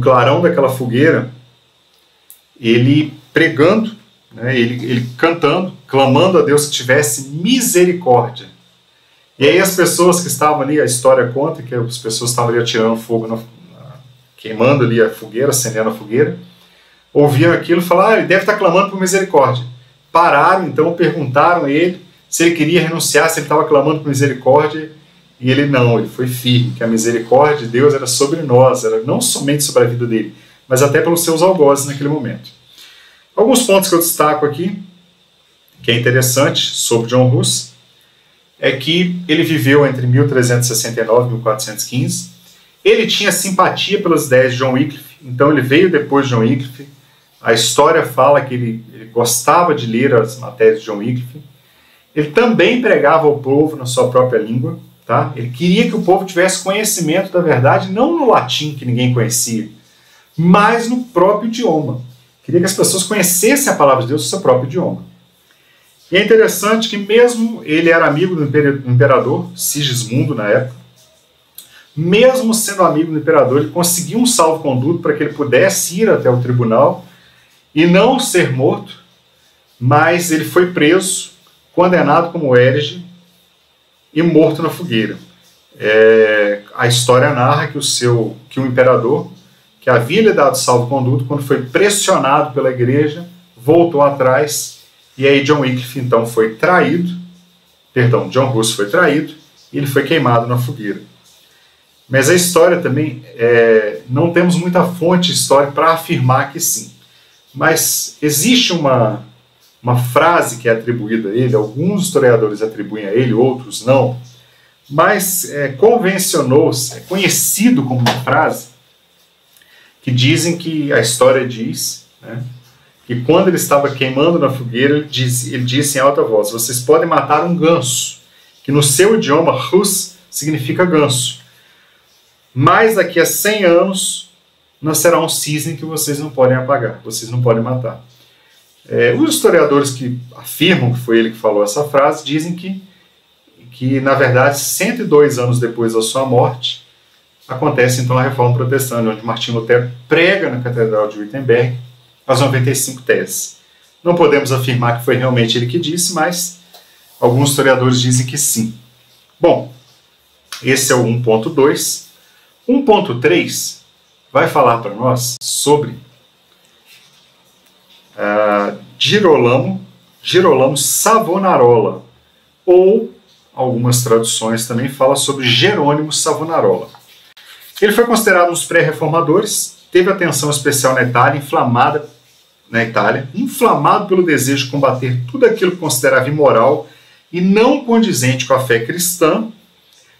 [SPEAKER 1] clarão daquela fogueira, ele pregando, né, ele cantando, clamando a Deus que tivesse misericórdia. E aí as pessoas que estavam ali, a história conta que as pessoas estavam ali atirando fogo, queimando ali a fogueira, acendendo a fogueira, ouviam aquilo e falaram, ele deve estar clamando por misericórdia. Pararam, então, perguntaram a ele se ele queria renunciar, se ele estava clamando por misericórdia, e ele não, ele foi firme, que a misericórdia de Deus era sobre nós, era não somente sobre a vida dele, mas até pelos seus algozes naquele momento. Alguns pontos que eu destaco aqui, que é interessante sobre John Hus, é que ele viveu entre 1369 e 1415, ele tinha simpatia pelas ideias de John Wycliffe, então ele veio depois de John Wycliffe, a história fala que ele gostava de ler as matérias de John Wycliffe, ele também pregava ao povo na sua própria língua, tá? Ele queria que o povo tivesse conhecimento da verdade, não no latim que ninguém conhecia, mas no próprio idioma. Queria que as pessoas conhecessem a palavra de Deus no seu próprio idioma. E é interessante que mesmo ele era amigo do imperador Sigismundo na época, mesmo sendo amigo do imperador, ele conseguiu um salvo-conduto para que ele pudesse ir até o tribunal e não ser morto, mas ele foi preso, condenado como herege e morto na fogueira. A história narra que o imperador, que havia lhe dado salvo-conduto, quando foi pressionado pela igreja, voltou atrás, e aí John Wycliffe então foi traído, John Hus foi traído, e ele foi queimado na fogueira. Mas a história também, não temos muita fonte histórica para afirmar que sim. Mas existe uma frase que é atribuída a ele, alguns historiadores atribuem a ele, outros não, mas convencionou-se, é conhecido como uma frase, que dizem que a história diz, né, que quando ele estava queimando na fogueira, ele disse em alta voz, vocês podem matar um ganso, que no seu idioma, Hus, significa ganso, mas daqui a 100 anos nascerá um cisne que vocês não podem apagar, vocês não podem matar. Os historiadores que afirmam que foi ele que falou essa frase dizem que na verdade, 102 anos depois da sua morte, acontece então a Reforma Protestante, onde Martinho Lutero prega na Catedral de Wittenberg as 95 teses. Não podemos afirmar que foi realmente ele que disse, mas alguns historiadores dizem que sim. Bom, esse é o 1.2. 1.3 vai falar para nós sobre Girolamo Savonarola, ou algumas traduções também falam sobre Jerônimo Savonarola. Ele foi considerado um dos pré-reformadores, teve atenção especial na Itália, inflamado pelo desejo de combater tudo aquilo que considerava imoral e não condizente com a fé cristã.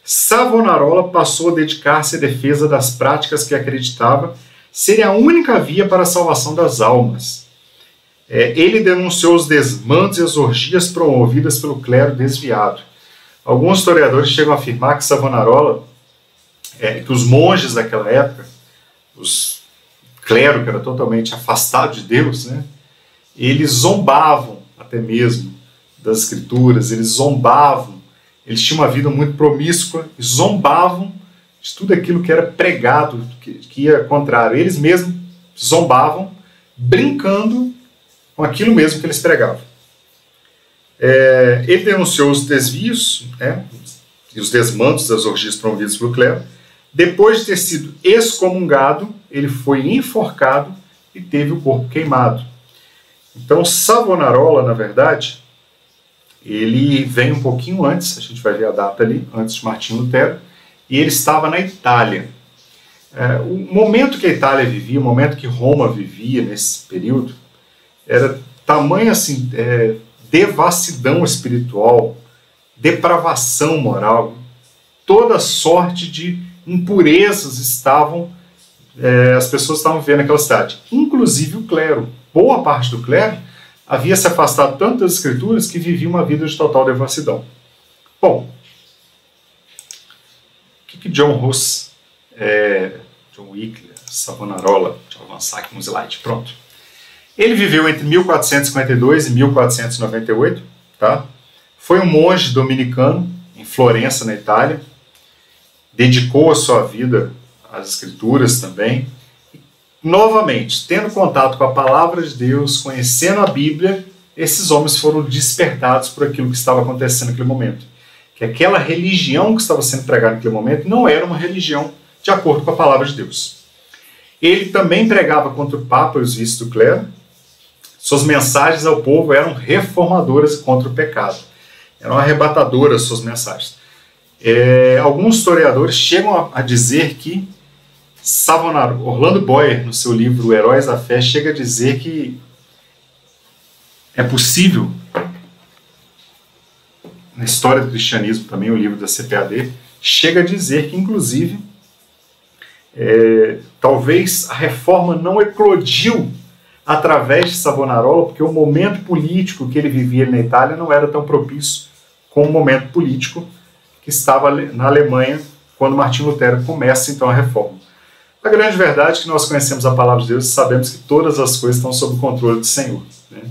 [SPEAKER 1] Savonarola passou a dedicar-se à defesa das práticas que acreditava serem a única via para a salvação das almas. Ele denunciou os desmandos e as orgias promovidas pelo clero desviado. Alguns historiadores chegam a afirmar que Savonarola, que os monges daquela época, os clero que era totalmente afastado de Deus, né, eles zombavam até mesmo das escrituras, eles tinham uma vida muito promíscua, e zombavam de tudo aquilo que era pregado, que ia contrário. Eles mesmos zombavam, brincando com aquilo mesmo que eles pregavam. Ele denunciou os desvios, e os desmandos das orgias promovidas pelo clero. Depois de ter sido excomungado, ele foi enforcado e teve o corpo queimado. Então, Savonarola, na verdade, ele vem um pouquinho antes, a gente vai ver a data ali, antes de Martinho Lutero, e ele estava na Itália. O momento que a Itália vivia, o momento que Roma vivia nesse período, era tamanho assim, devassidão espiritual, depravação moral, toda sorte de impurezas as pessoas estavam vivendo naquela cidade, inclusive o clero. Boa parte do clero havia se afastado tanto das escrituras que vivia uma vida de total devassidão. Bom, o que John Hus, John Wycliffe, Savonarola, deixa eu avançar aqui um slide, pronto. Ele viveu entre 1452 e 1498, tá? Foi um monge dominicano em Florença, na Itália, dedicou a sua vida às escrituras também, novamente, tendo contato com a palavra de Deus, conhecendo a Bíblia, esses homens foram despertados por aquilo que estava acontecendo naquele momento. Que aquela religião que estava sendo pregada naquele momento não era uma religião de acordo com a palavra de Deus. Ele também pregava contra o Papa e os vícios do clero. Suas mensagens ao povo eram reformadoras contra o pecado. Eram arrebatadoras suas mensagens. Alguns historiadores chegam a dizer que Orlando Boyer, no seu livro Heróis da Fé, chega a dizer que é possível, na história do cristianismo também, o livro da CPAD, chega a dizer que, inclusive, talvez a reforma não eclodiu através de Savonarola, porque o momento político que ele vivia na Itália não era tão propício como o momento político que estava na Alemanha quando Martinho Lutero começa então a reforma. A grande verdade é que nós conhecemos a palavra de Deus e sabemos que todas as coisas estão sob o controle do Senhor, né?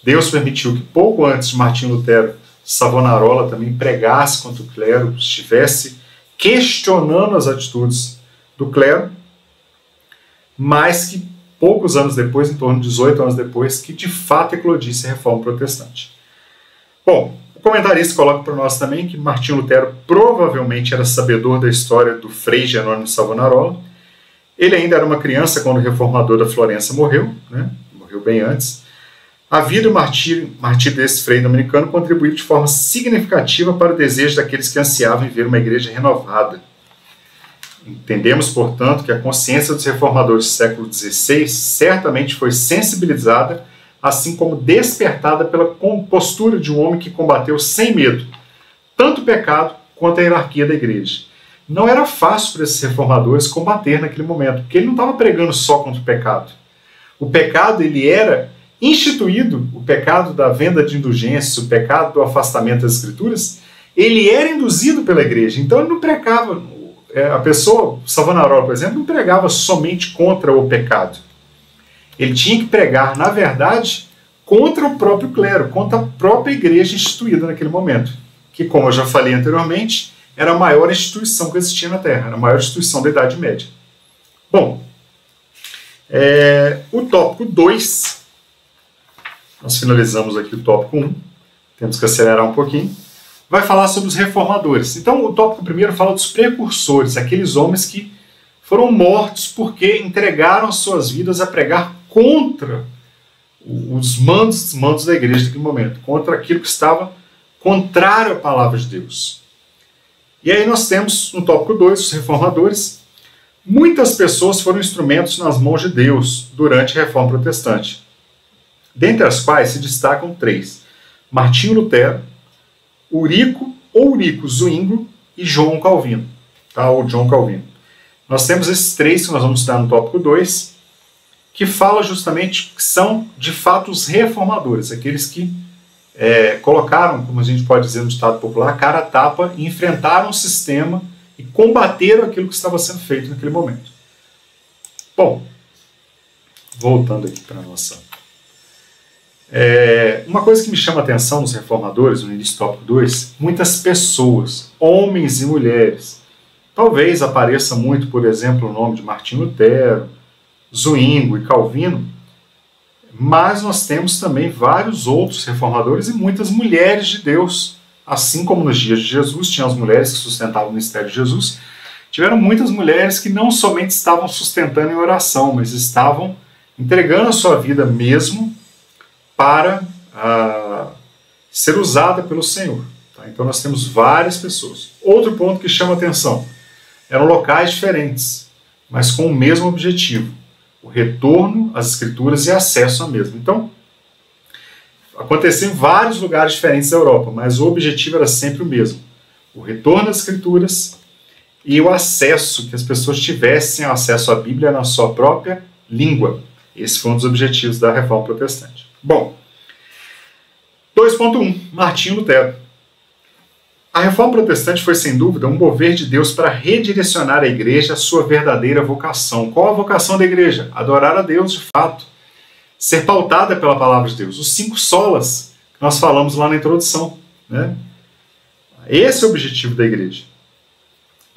[SPEAKER 1] Deus permitiu que pouco antes de Martinho Lutero, Savonarola também pregasse contra o clero, estivesse questionando as atitudes do clero, mas que poucos anos depois, em torno de 18 anos depois, que de fato eclodisse a reforma protestante. Bom, o comentarista coloca para nós também que Martinho Lutero provavelmente era sabedor da história do Frei Jerônimo Savonarola. Ele ainda era uma criança quando o reformador da Florença morreu, né? Morreu bem antes. A vida e o martírio desse frei dominicano contribuíram de forma significativa para o desejo daqueles que ansiavam em ver uma igreja renovada. Entendemos, portanto, que a consciência dos reformadores do século XVI certamente foi sensibilizada, assim como despertada pela postura de um homem que combateu sem medo tanto o pecado quanto a hierarquia da igreja. Não era fácil para esses reformadores combater naquele momento, porque ele não estava pregando só contra o pecado. O pecado, ele era instituído, o pecado da venda de indulgência, o pecado do afastamento das escrituras, ele era induzido pela igreja. Então ele não pregava, a pessoa, Savonarola, por exemplo, não pregava somente contra o pecado. Ele tinha que pregar, na verdade, contra o próprio clero, contra a própria igreja instituída naquele momento, que, como eu já falei anteriormente, era a maior instituição que existia na Terra, era a maior instituição da Idade Média. Bom, o tópico 2, nós finalizamos aqui o tópico 1, temos que acelerar um pouquinho, vai falar sobre os reformadores. Então, o tópico primeiro fala dos precursores, aqueles homens que foram mortos porque entregaram suas vidas a pregar contra os mandos da igreja naquele momento, contra aquilo que estava contrário à palavra de Deus. E aí nós temos, no tópico 2, os reformadores. Muitas pessoas foram instrumentos nas mãos de Deus durante a Reforma Protestante, dentre as quais se destacam 3. Martinho Lutero, Eurico Zwinglio e João Calvino. Tá? Ou John Calvino. Nós temos esses 3 que nós vamos estudar no tópico 2, que fala justamente que são, de fato, os reformadores, aqueles que colocaram, como a gente pode dizer no ditado popular, cara a tapa e enfrentaram o sistema e combateram aquilo que estava sendo feito naquele momento. Bom, voltando aqui para a nossa... uma coisa que me chama a atenção nos reformadores, no início do tópico 2, muitas pessoas, homens e mulheres, talvez apareça muito, por exemplo, o nome de Martinho Lutero, Zwinglio e Calvino, mas nós temos também vários outros reformadores e muitas mulheres de Deus, assim como nos dias de Jesus, tinham as mulheres que sustentavam o ministério de Jesus, tiveram muitas mulheres que não somente estavam sustentando em oração, mas estavam entregando a sua vida mesmo para ser usada pelo Senhor. Tá? Então nós temos várias pessoas. Outro ponto que chama atenção, eram locais diferentes, mas com o mesmo objetivo, o retorno às escrituras e acesso à mesma. Então, aconteceu em vários lugares diferentes da Europa, mas o objetivo era sempre o mesmo, o retorno às escrituras e o acesso, que as pessoas tivessem acesso à Bíblia na sua própria língua. Esse foi um dos objetivos da Reforma Protestante. Bom, 2.1, Martinho Lutero. A Reforma Protestante foi, sem dúvida, um mover de Deus para redirecionar a igreja à sua verdadeira vocação. Qual a vocação da igreja? Adorar a Deus de fato. Ser pautada pela palavra de Deus. Os 5 solas que nós falamos lá na introdução, né? Esse é o objetivo da igreja.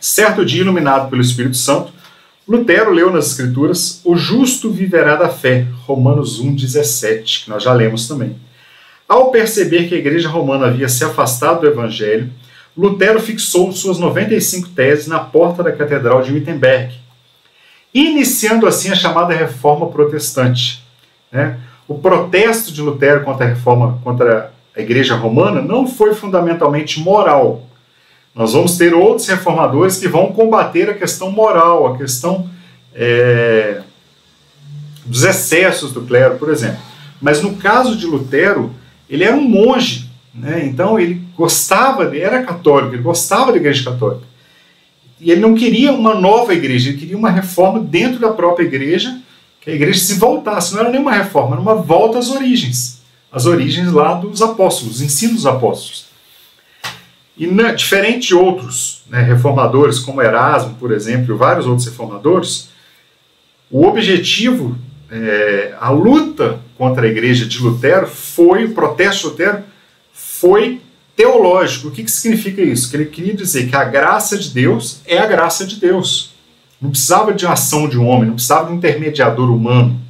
[SPEAKER 1] Certo dia, iluminado pelo Espírito Santo, Lutero leu nas Escrituras: o justo viverá da fé, Romanos 1,17, que nós já lemos também. Ao perceber que a Igreja Romana havia se afastado do Evangelho, Lutero fixou suas 95 teses na porta da Catedral de Wittenberg, iniciando assim a chamada Reforma Protestante. O protesto de Lutero contra a Igreja Romana não foi fundamentalmente moral. Nós vamos ter outros reformadores que vão combater a questão moral, a questão dos excessos do clero, por exemplo. Mas no caso de Lutero, ele era um monge, então ele era católico, ele gostava da Igreja Católica. E ele não queria uma nova igreja, ele queria uma reforma dentro da própria igreja, que a igreja se voltasse. Não era nenhuma reforma, era uma volta às origens lá dos apóstolos, os ensinos dos apóstolos. E diferente de outros reformadores, como Erasmo, por exemplo, e vários outros reformadores, o objetivo, a luta contra a igreja de Lutero o protesto de Lutero foi teológico. O que significa isso? Que ele queria dizer que a graça de Deus é a graça de Deus. Não precisava de ação de um homem, não precisava de um intermediador humano.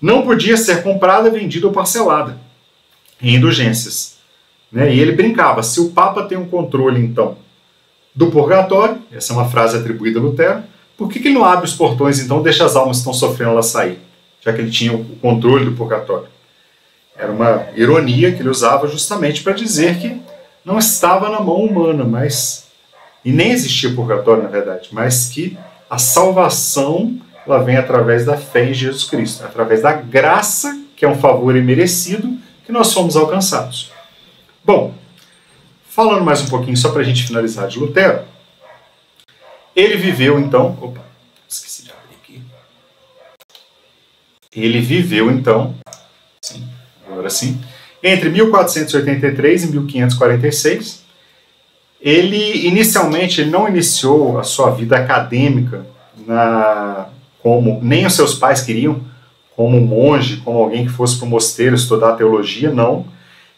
[SPEAKER 1] Não podia ser comprada, vendida ou parcelada em indulgências. E ele brincava: se o Papa tem um controle, então, do purgatório, essa é uma frase atribuída a Lutero, por que ele não abre os portões, então, deixa as almas que estão sofrendo ela sair, já que ele tinha o controle do purgatório? Era uma ironia que ele usava justamente para dizer que não estava na mão humana, e nem existia purgatório, na verdade, mas que a salvação ela vem através da fé em Jesus Cristo, através da graça, que é um favor imerecido, que nós fomos alcançados. Bom, falando mais um pouquinho, só para a gente finalizar, de Lutero, ele viveu então... Opa, esqueci de abrir aqui. Ele viveu então, sim, agora sim, entre 1483 e 1546. Ele, inicialmente, não iniciou a sua vida acadêmica como nem os seus pais queriam, como um monge, como alguém que fosse para o mosteiro estudar teologia, não.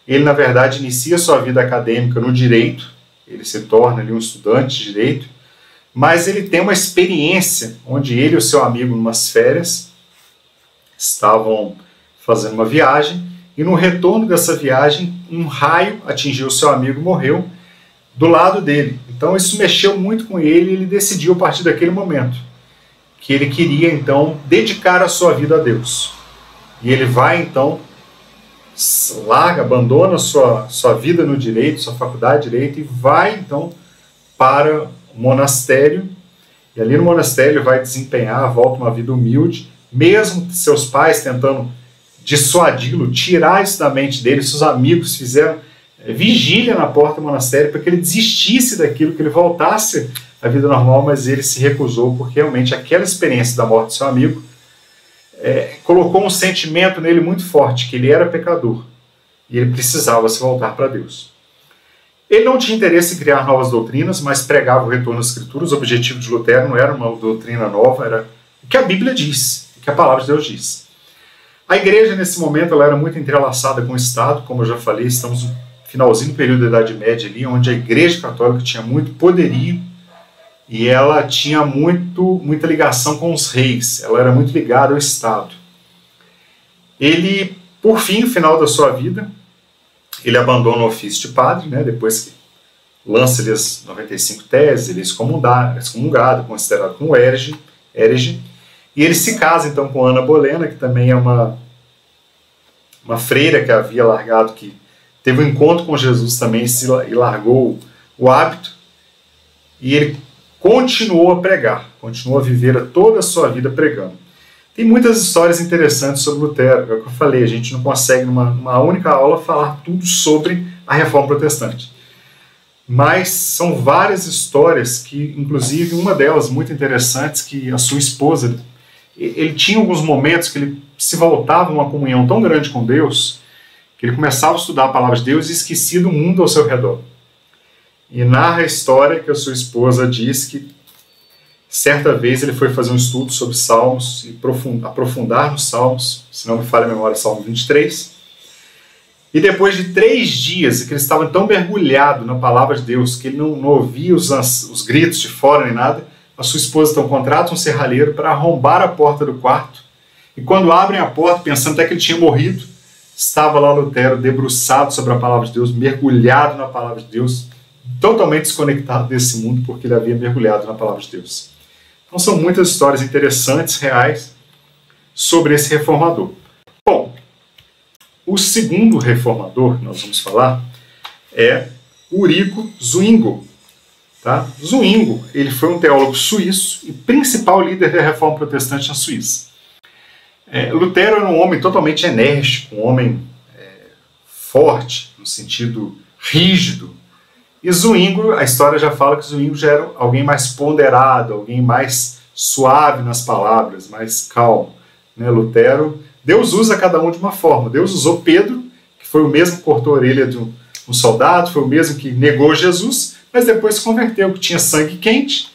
[SPEAKER 1] Ele, na verdade, inicia sua vida acadêmica no direito, ele se torna ali um estudante de direito, mas ele tem uma experiência onde ele e o seu amigo, numas férias, estavam fazendo uma viagem, e no retorno dessa viagem, um raio atingiu o seu amigo e morreu do lado dele. Então isso mexeu muito com ele, e ele decidiu, a partir daquele momento, que ele queria, então, dedicar a sua vida a Deus. E ele vai, então, abandona sua vida no direito, sua faculdade de direito, e vai, então, para o monastério. E ali no monastério ele vai desempenhar, volta uma vida humilde, mesmo seus pais tentando dissuadi-lo, tirar isso da mente dele. Seus amigos fizeram vigília na porta do monastério para que ele desistisse daquilo, que ele voltasse à vida normal, mas ele se recusou, porque realmente aquela experiência da morte do seu amigo colocou um sentimento nele muito forte, que ele era pecador e ele precisava se voltar para Deus. Ele não tinha interesse em criar novas doutrinas, mas pregava o retorno às Escrituras. O objetivo de Lutero não era uma doutrina nova, era o que a Bíblia diz, o que a palavra de Deus diz. A igreja, nesse momento, ela era muito entrelaçada com o Estado, como eu já falei, estamos no finalzinho do período da Idade Média ali, onde a Igreja Católica tinha muito poderio e ela tinha muita ligação com os reis, ela era muito ligada ao Estado. Ele, por fim, no final da sua vida, ele abandona o ofício de padre, depois que lança-lhe as 95 teses, ele é excomungado, considerado como herege, e ele se casa então com Ana Bolena, que também é uma freira que havia largado, que teve um encontro com Jesus também e largou o hábito, e ele continuou a pregar, continuou a viver toda a sua vida pregando. Tem muitas histórias interessantes sobre Lutero, é o que eu falei, a gente não consegue numa única aula falar tudo sobre a Reforma Protestante. Mas são várias histórias que, inclusive, uma delas muito interessantes, que a sua esposa, ele tinha alguns momentos que ele se voltava a uma comunhão tão grande com Deus, que ele começava a estudar a palavra de Deus e esquecia do mundo ao seu redor. E narra a história que a sua esposa diz que certa vez ele foi fazer um estudo sobre Salmos e aprofundar nos Salmos, se não me falha a memória, Salmo 23. E depois de 3 dias, que ele estava tão mergulhado na palavra de Deus que ele não ouvia os gritos de fora nem nada, a sua esposa então contrata um serralheiro para arrombar a porta do quarto, e quando abrem a porta, pensando até que ele tinha morrido, estava lá Lutero debruçado sobre a palavra de Deus, mergulhado na palavra de Deus, totalmente desconectado desse mundo, porque ele havia mergulhado na palavra de Deus. Então são muitas histórias interessantes, reais, sobre esse reformador. Bom, o segundo reformador que nós vamos falar é Ulrico Zwingli. Tá? Zwingli, ele foi um teólogo suíço e principal líder da reforma protestante na Suíça. Lutero era um homem totalmente enérgico, um homem forte, no sentido rígido. E Zwingli, a história já fala que Zwingli já era alguém mais ponderado, alguém mais suave nas palavras, mais calmo. Né? Lutero, Deus usa cada um de uma forma. Deus usou Pedro, que foi o mesmo que cortou a orelha de um soldado, foi o mesmo que negou Jesus, mas depois se converteu, que tinha sangue quente.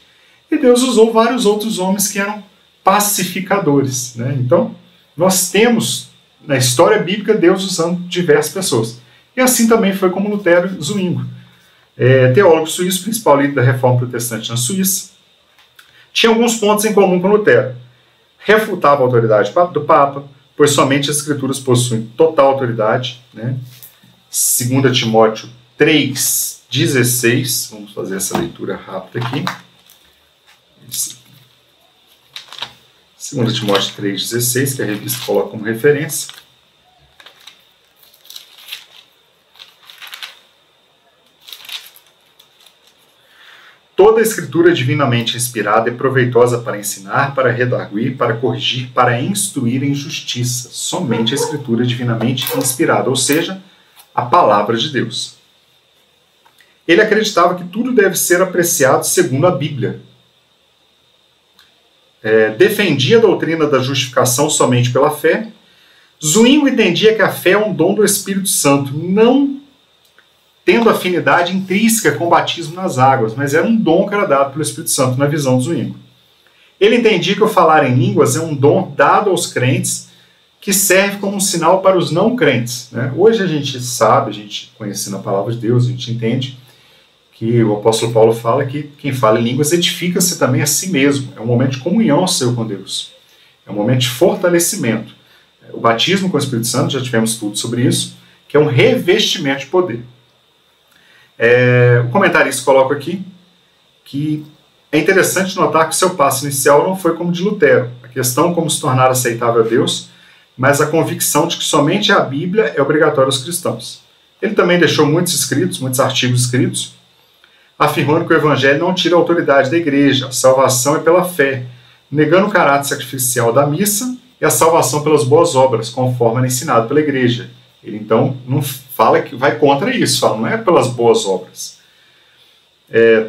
[SPEAKER 1] E Deus usou vários outros homens que eram pacificadores. Né? Então, nós temos na história bíblica Deus usando diversas pessoas. E assim também foi como Lutero e Zwingli. Teólogo suíço, principal líder da reforma protestante na Suíça. Tinha alguns pontos em comum com Lutero. Refutava a autoridade do Papa, pois somente as Escrituras possuem total autoridade. Né? 2 Timóteo 3,16. Vamos fazer essa leitura rápida aqui. 2 Timóteo 3,16, que a revista coloca como referência. Toda a Escritura divinamente inspirada é proveitosa para ensinar, para redarguir, para corrigir, para instruir em justiça. Somente a Escritura divinamente inspirada, ou seja, a palavra de Deus. Ele acreditava que tudo deve ser apreciado segundo a Bíblia. Defendia a doutrina da justificação somente pela fé. Zwingli entendia que a fé é um dom do Espírito Santo, não tendo afinidade intrínseca com o batismo nas águas, mas era um dom que era dado pelo Espírito Santo na visão de Zwingli. Ele entendia que o falar em línguas é um dom dado aos crentes que serve como um sinal para os não crentes. Né? Hoje a gente sabe, a gente conhecendo a palavra de Deus, a gente entende que o apóstolo Paulo fala que quem fala em línguas edifica-se também a si mesmo. É um momento de comunhão seu com Deus. É um momento de fortalecimento. O batismo com o Espírito Santo, já tivemos tudo sobre isso, que é um revestimento de poder. O comentarista coloca aqui que é interessante notar que seu passo inicial não foi como de Lutero, a questão como se tornar aceitável a Deus, mas a convicção de que somente a Bíblia é obrigatória aos cristãos. Ele também deixou muitos escritos, muitos artigos escritos, afirmando que o Evangelho não tira a autoridade da igreja, a salvação é pela fé, negando o caráter sacrificial da missa e a salvação pelas boas obras, conforme é ensinado pela igreja. Ele então não fala que vai contra isso, fala, não é pelas boas obras.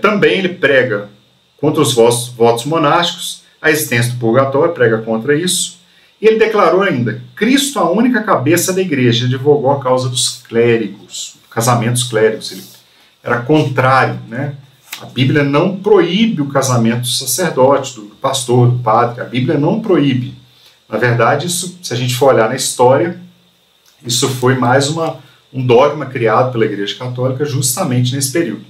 [SPEAKER 1] Também ele prega contra os votos monásticos, a existência do purgatório, prega contra isso. E ele declarou ainda, Cristo a única cabeça da igreja, advogou a causa dos clérigos, casamentos clérigos. Ele era contrário, né? A Bíblia não proíbe o casamento do sacerdote, do pastor, do padre, a Bíblia não proíbe. Na verdade, isso, se a gente for olhar na história, isso foi mais um dogma criado pela Igreja Católica justamente nesse período.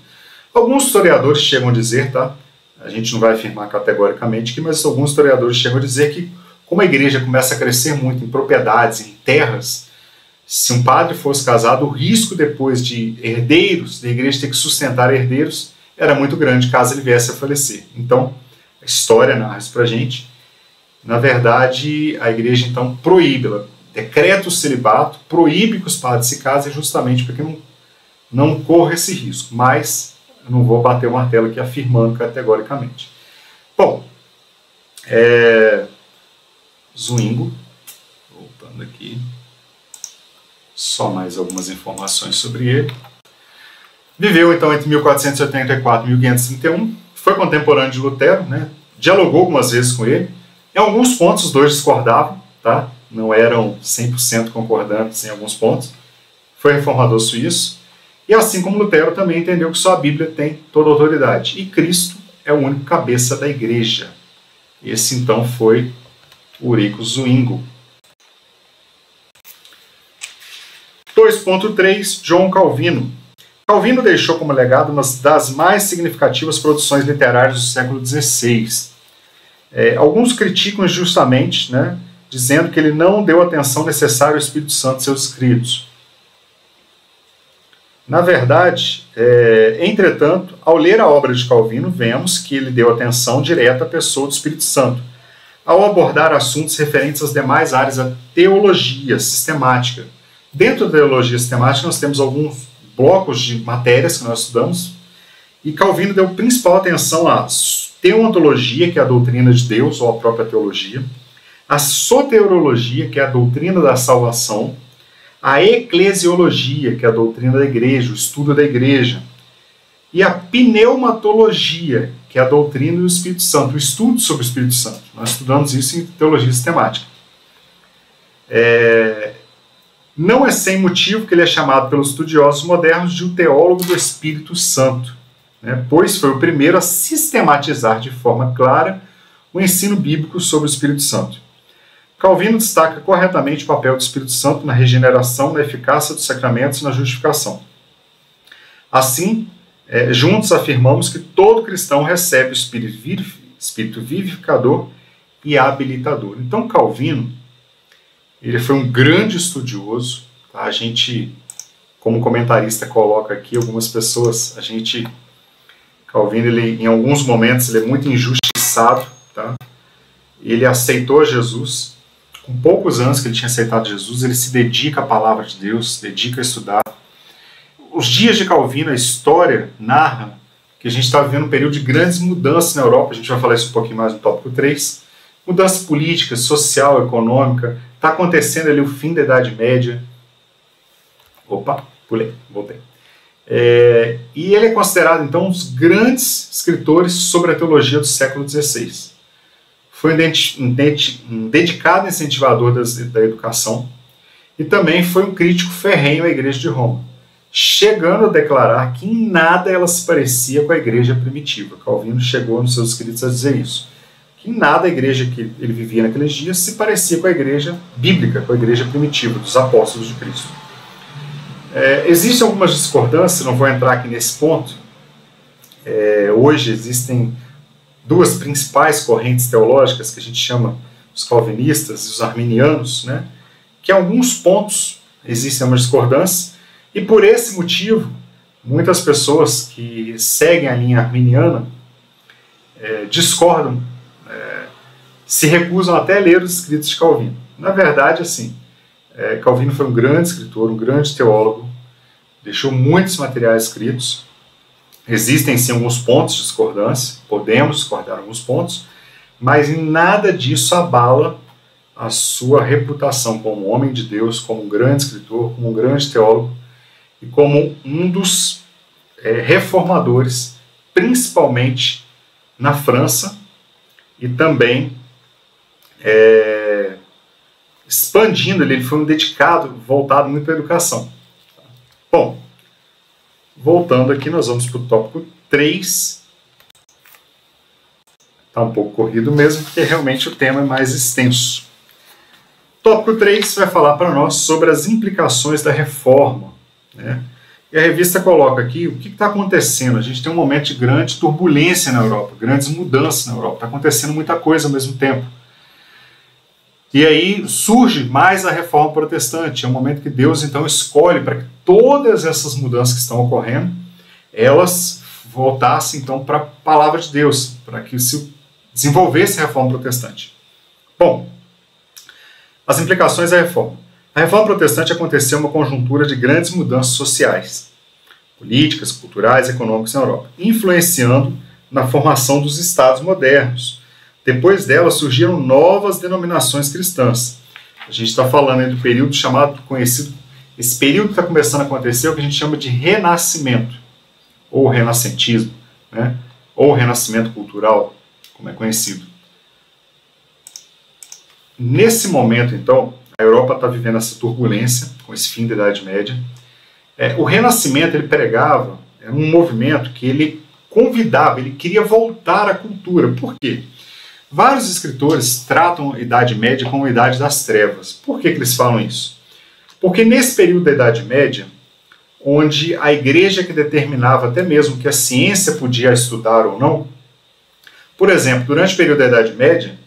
[SPEAKER 1] Alguns historiadores chegam a dizer, tá? A gente não vai afirmar categoricamente aqui, mas alguns historiadores chegam a dizer que, como a igreja começa a crescer muito em propriedades, em terras, se um padre fosse casado, o risco depois de herdeiros, da igreja ter que sustentar herdeiros, era muito grande caso ele viesse a falecer. Então, a história narra isso pra gente. Na verdade, a igreja então proíbe, ela decreta o celibato, proíbe que os padres se casem justamente porque não corra esse risco. Mas eu não vou bater o martelo aqui afirmando categoricamente. Bom, Zwingli, voltando aqui, só mais algumas informações sobre ele. Viveu então entre 1484 e 1531, foi contemporâneo de Lutero, né? Dialogou algumas vezes com ele. Em alguns pontos os dois discordavam, tá? Não eram 100% concordantes em alguns pontos. Foi reformador suíço. E assim como Lutero também entendeu que só a Bíblia tem toda a autoridade. E Cristo é o único cabeça da igreja. Esse então foi Ulrico Zwingli. 2.3, João Calvino. Calvino deixou como legado uma das mais significativas produções literárias do século XVI. Alguns criticam justamente, né, dizendo que ele não deu atenção necessária ao Espírito Santo em seus escritos. Na verdade, entretanto, ao ler a obra de Calvino, vemos que ele deu atenção direta à pessoa do Espírito Santo, ao abordar assuntos referentes às demais áreas da teologia sistemática. Dentro da teologia sistemática, nós temos alguns blocos de matérias que nós estudamos, e Calvino deu principal atenção à teontologia, que é a doutrina de Deus, ou a própria teologia, a soteriologia, que é a doutrina da salvação, a eclesiologia, que é a doutrina da igreja, o estudo da igreja, e a pneumatologia, que é a doutrina do Espírito Santo, o estudo sobre o Espírito Santo. Nós estudamos isso em teologia sistemática. Não é sem motivo que ele é chamado pelos estudiosos modernos de o teólogo do Espírito Santo, né, pois foi o primeiro a sistematizar de forma clara o ensino bíblico sobre o Espírito Santo. Calvino destaca corretamente o papel do Espírito Santo na regeneração, na eficácia dos sacramentos e na justificação. Assim, juntos afirmamos que todo cristão recebe o Espírito vivificador e habilitador. Então, Calvino, ele foi um grande estudioso. Tá? A gente, como comentarista, coloca aqui algumas pessoas. Calvino, ele, em alguns momentos, ele é muito injustiçado. Tá? Ele aceitou Jesus. Com poucos anos que ele tinha aceitado Jesus, ele se dedica à palavra de Deus, se dedica a estudar. Os dias de Calvino, a história narra que a gente está vivendo um período de grandes mudanças na Europa. A gente vai falar isso um pouquinho mais no tópico 3. Mudança política, social, econômica. Está acontecendo ali o fim da Idade Média. Opa, pulei, voltei. E ele é considerado, então, um dos grandes escritores sobre a teologia do século XVI. Foi um dedicado incentivador da educação e também foi um crítico ferrenho à Igreja de Roma, chegando a declarar que em nada ela se parecia com a igreja primitiva. Calvino chegou nos seus escritos a dizer isso, que em nada a igreja que ele vivia naqueles dias se parecia com a igreja bíblica, com a igreja primitiva, dos apóstolos de Cristo. Existem algumas discordâncias, não vou entrar aqui nesse ponto. Hoje existem duas principais correntes teológicas, que a gente chama os calvinistas e os arminianos, né, que em alguns pontos existem uma discordância, e por esse motivo, muitas pessoas que seguem a linha arminiana discordam, se recusam até a ler os escritos de Calvino. Na verdade, assim, Calvino foi um grande escritor, um grande teólogo, deixou muitos materiais escritos. Existem sim alguns pontos de discordância, podemos discordar alguns pontos, mas em nada disso abala a sua reputação como homem de Deus, como um grande escritor, como um grande teólogo e como um dos reformadores, principalmente na França, e também expandindo, ele foi um dedicado, voltado muito para a educação. Bom, voltando aqui, nós vamos para o tópico 3. Está um pouco corrido mesmo, porque realmente o tema é mais extenso. Tópico 3 vai falar para nós sobre as implicações da reforma, né? E a revista coloca aqui o que está acontecendo. A gente tem um momento de grande turbulência na Europa, grandes mudanças na Europa. Está acontecendo muita coisa ao mesmo tempo. E aí surge mais a reforma protestante. É um momento que Deus, então, escolhe para que todas essas mudanças que estão ocorrendo, elas voltassem, então, para a palavra de Deus, para que se desenvolvesse a reforma protestante. Bom, as implicações da reforma. A reforma protestante aconteceu em uma conjuntura de grandes mudanças sociais, políticas, culturais e econômicas na Europa, influenciando na formação dos estados modernos. Depois dela surgiram novas denominações cristãs. A gente está falando aí do período chamado, conhecido, esse período que está começando a acontecer é o que a gente chama de renascimento, ou renascentismo, né? Ou renascimento cultural, como é conhecido. Nesse momento, então, a Europa está vivendo essa turbulência, com esse fim da Idade Média. O Renascimento, ele pregava, era um movimento que ele convidava, ele queria voltar à cultura. Por quê? Vários escritores tratam a Idade Média como a Idade das Trevas. Por que eles falam isso? Porque nesse período da Idade Média, onde a igreja que determinava até mesmo que a ciência podia estudar ou não. Por exemplo, durante o período da Idade Média,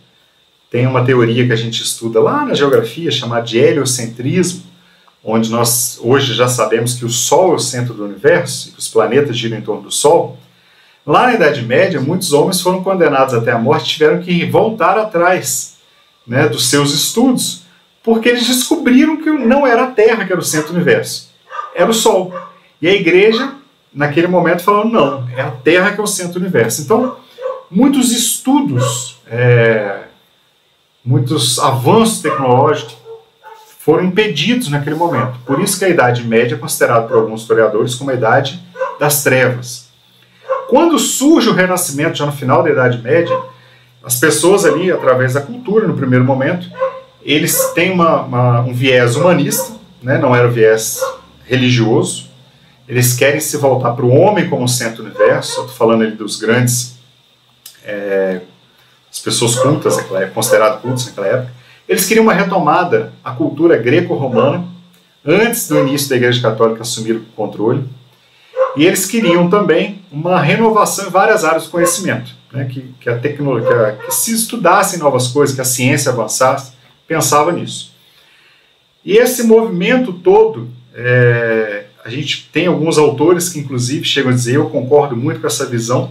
[SPEAKER 1] tem uma teoria que a gente estuda lá na geografia, chamada de heliocentrismo, onde nós hoje já sabemos que o Sol é o centro do universo e que os planetas giram em torno do Sol. Lá na Idade Média, muitos homens foram condenados até a morte, tiveram que voltar atrás, né, dos seus estudos, porque eles descobriram que não era a Terra que era o centro do universo, era o Sol. E a igreja, naquele momento, falou, não, é a Terra que é o centro do universo. Então, muitos estudos, muitos avanços tecnológicos foram impedidos naquele momento. Por isso que a Idade Média é considerada por alguns historiadores como a Idade das Trevas. Quando surge o Renascimento, já no final da Idade Média, as pessoas ali, através da cultura, no primeiro momento, eles têm um viés humanista, né? Não era o viés religioso. Eles querem se voltar para o homem como centro do universo. Estou falando ali dos grandes, as pessoas cultas naquela época, consideradas cultas naquela época. Eles queriam uma retomada à cultura greco-romana, antes do início da Igreja Católica assumir o controle. E eles queriam também uma renovação em várias áreas do conhecimento, né? Que a tecnologia, que se estudassem novas coisas, que a ciência avançasse, pensava nisso. E esse movimento todo, a gente tem alguns autores que inclusive chegam a dizer, eu concordo muito com essa visão,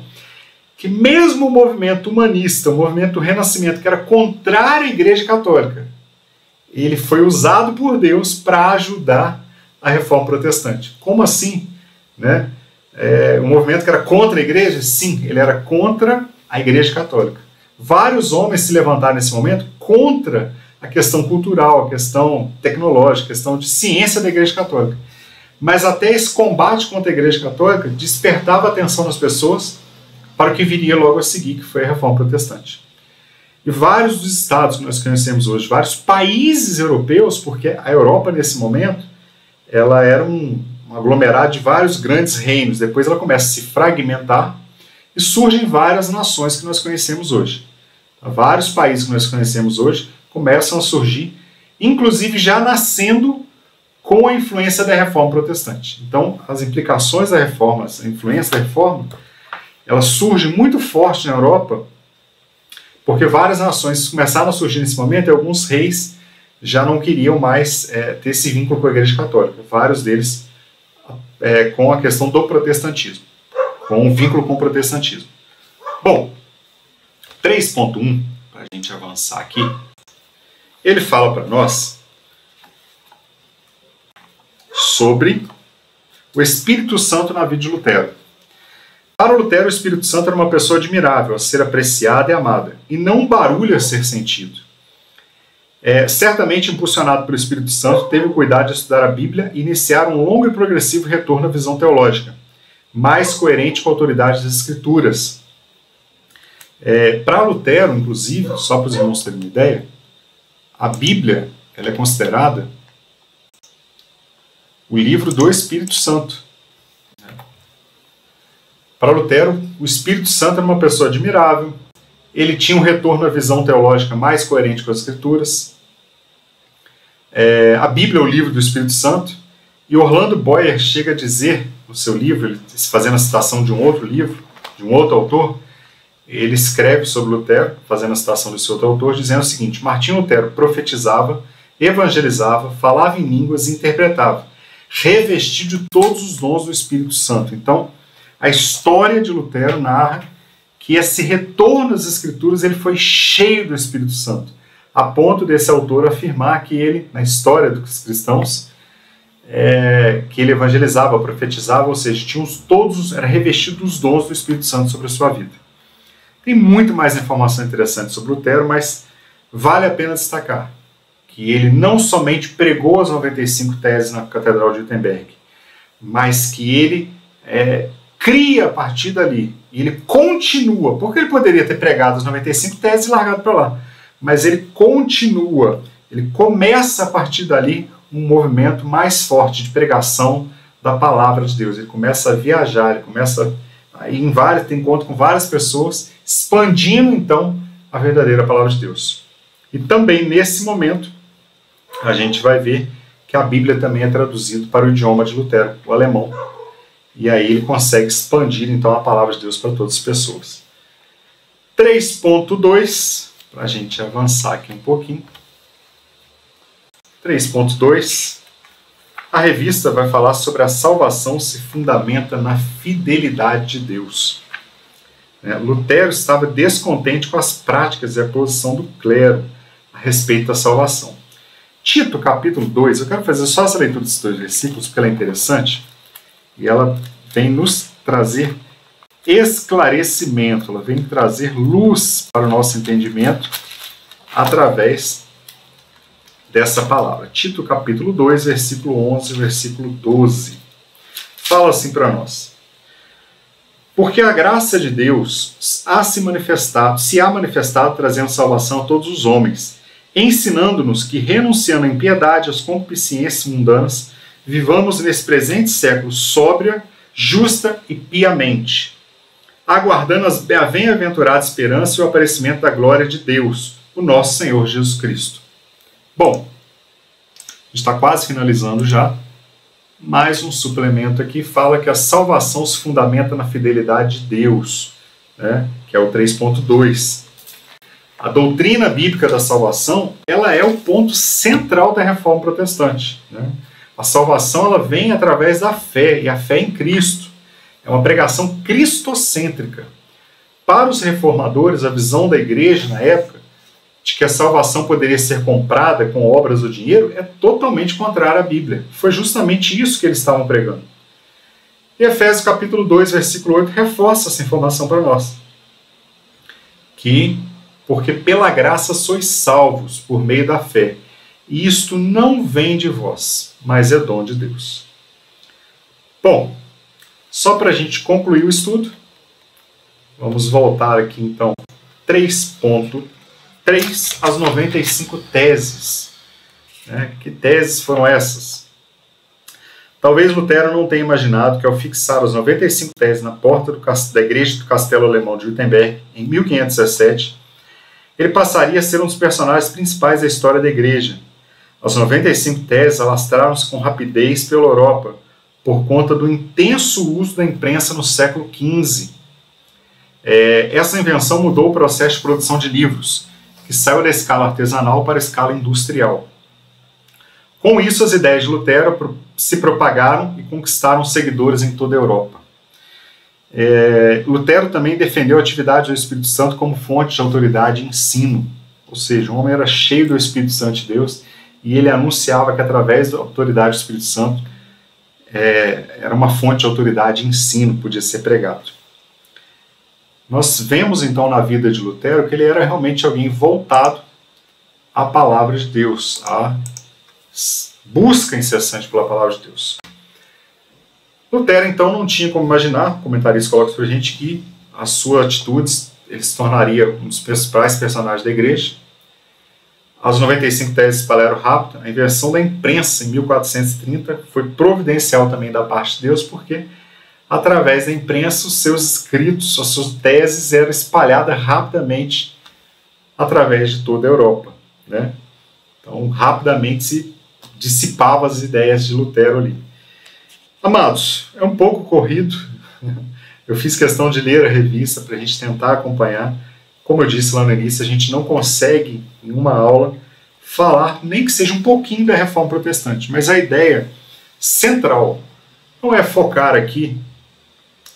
[SPEAKER 1] que mesmo o movimento humanista, o movimento do Renascimento, que era contrário à Igreja Católica, ele foi usado por Deus para ajudar a Reforma Protestante. Como assim? Né? Um movimento que era contra a Igreja? Sim, ele era contra a Igreja Católica. Vários homens se levantaram nesse momento contra a questão cultural, a questão tecnológica, a questão de ciência da Igreja Católica. Mas até esse combate contra a Igreja Católica despertava a atenção das pessoas para o que viria logo a seguir, que foi a Reforma Protestante. E vários dos estados que nós conhecemos hoje, vários países europeus, porque a Europa nesse momento, ela era um aglomerado de vários grandes reinos, depois ela começa a se fragmentar e surgem várias nações que nós conhecemos hoje. Vários países que nós conhecemos hoje começam a surgir, inclusive já nascendo com a influência da Reforma Protestante. Então, as implicações da Reforma, a influência da Reforma, ela surge muito forte na Europa, porque várias nações começaram a surgir nesse momento e alguns reis já não queriam mais ter esse vínculo com a Igreja Católica. Vários deles com a questão do protestantismo, com um vínculo com o protestantismo. Bom, 3.1, para a gente avançar aqui, ele fala para nós sobre o Espírito Santo na vida de Lutero. Para Lutero, o Espírito Santo era uma pessoa admirável, a ser apreciada e amada, e não um barulho a ser sentido. Certamente impulsionado pelo Espírito Santo, teve o cuidado de estudar a Bíblia e iniciar um longo e progressivo retorno à visão teológica, mais coerente com a autoridade das Escrituras. Para Lutero, inclusive, só para os irmãos terem uma ideia, a Bíblia ela é considerada o livro do Espírito Santo. Para Lutero, o Espírito Santo era uma pessoa admirável, ele tinha um retorno à visão teológica mais coerente com as Escrituras. A Bíblia é o livro do Espírito Santo, e Orlando Boyer chega a dizer no seu livro, ele, fazendo a citação de um outro livro, de um outro autor, ele escreve sobre Lutero, fazendo a citação desse outro autor, dizendo o seguinte: Martinho Lutero profetizava, evangelizava, falava em línguas e interpretava, revestido de todos os dons do Espírito Santo. Então, a história de Lutero narra que esse retorno às Escrituras ele foi cheio do Espírito Santo, a ponto desse autor afirmar que ele, na história dos cristãos, que ele evangelizava, profetizava, ou seja, era revestido dos dons do Espírito Santo sobre a sua vida. Tem muito mais informação interessante sobre Lutero, mas vale a pena destacar que ele não somente pregou as 95 teses na Catedral de Wittenberg, mas que ele cria a partir dali, e ele continua, porque ele poderia ter pregado as 95 teses e largado para lá, mas ele continua, ele começa a partir dali um movimento mais forte de pregação da palavra de Deus. Ele começa a viajar, ele começa a ir ter encontro com várias pessoas, expandindo então a verdadeira palavra de Deus. E também nesse momento a gente vai ver que a Bíblia também é traduzida para o idioma de Lutero, o alemão. E aí ele consegue expandir então a palavra de Deus para todas as pessoas. 3.2, para a gente avançar aqui um pouquinho. 3.2, a revista vai falar sobre a salvação se fundamenta na fidelidade de Deus. Lutero estava descontente com as práticas e a posição do clero a respeito da salvação. Tito, capítulo 2, eu quero fazer só essa leitura desses 2 versículos, porque ela é interessante, e ela vem nos trazer esclarecimento, ela vem trazer luz para o nosso entendimento através dessa palavra. Tito, capítulo 2, versículo 11 e versículo 12. Fala assim para nós. Porque a graça de Deus se há manifestado trazendo salvação a todos os homens, ensinando-nos que, renunciando à impiedade, às concupiscências mundanas, vivamos nesse presente século sóbria, justa e piamente, aguardando a bem-aventurada esperança e o aparecimento da glória de Deus, o nosso Senhor Jesus Cristo. Bom, a gente está quase finalizando já. Mais um suplemento aqui fala que a salvação se fundamenta na fidelidade de Deus, que é o 3.2. A doutrina bíblica da salvação, ela é o ponto central da reforma protestante. A salvação ela vem através da fé, e a fé em Cristo. É uma pregação cristocêntrica. Para os reformadores, a visão da igreja na época, de que a salvação poderia ser comprada com obras ou dinheiro, é totalmente contrária à Bíblia. Foi justamente isso que eles estavam pregando. E Efésios capítulo 2, versículo 8, reforça essa informação para nós. Porque pela graça sois salvos por meio da fé. E isto não vem de vós, mas é dom de Deus. Bom, só para a gente concluir o estudo, vamos voltar aqui então, 3.3, as 95 teses. Que teses foram essas? Talvez Lutero não tenha imaginado que ao fixar as 95 teses na porta da igreja do Castelo Alemão de Wittenberg, em 1517, ele passaria a ser um dos personagens principais da história da igreja. As 95 teses alastraram-se com rapidez pela Europa, por conta do intenso uso da imprensa no século XV. Essa invenção mudou o processo de produção de livros, que saiu da escala artesanal para a escala industrial. Com isso, as ideias de Lutero se propagaram e conquistaram seguidores em toda a Europa. Lutero também defendeu a atividade do Espírito Santo como fonte de autoridade e ensino. Ou seja, o homem era cheio do Espírito Santo de Deus e ele anunciava que através da autoridade do Espírito Santo era uma fonte de autoridade e ensino, podia ser pregado. Nós vemos então na vida de Lutero que ele era realmente alguém voltado à palavra de Deus, à busca incessante pela palavra de Deus. Lutero então não tinha como imaginar, o comentarista coloca para a gente, que a sua atitude ele se tornaria um dos principais personagens da igreja. As 95 teses se espalharam rápido. A invenção da imprensa em 1430 foi providencial também da parte de Deus, porque através da imprensa os seus escritos, as suas teses eram espalhadas rapidamente através de toda a Europa. Então rapidamente se dissipavam as ideias de Lutero ali. Amados, é um pouco corrido. Eu fiz questão de ler a revista para a gente tentar acompanhar. Como eu disse lá no início, a gente não consegue, em uma aula, falar nem que seja um pouquinho da Reforma Protestante. Mas a ideia central não é focar aqui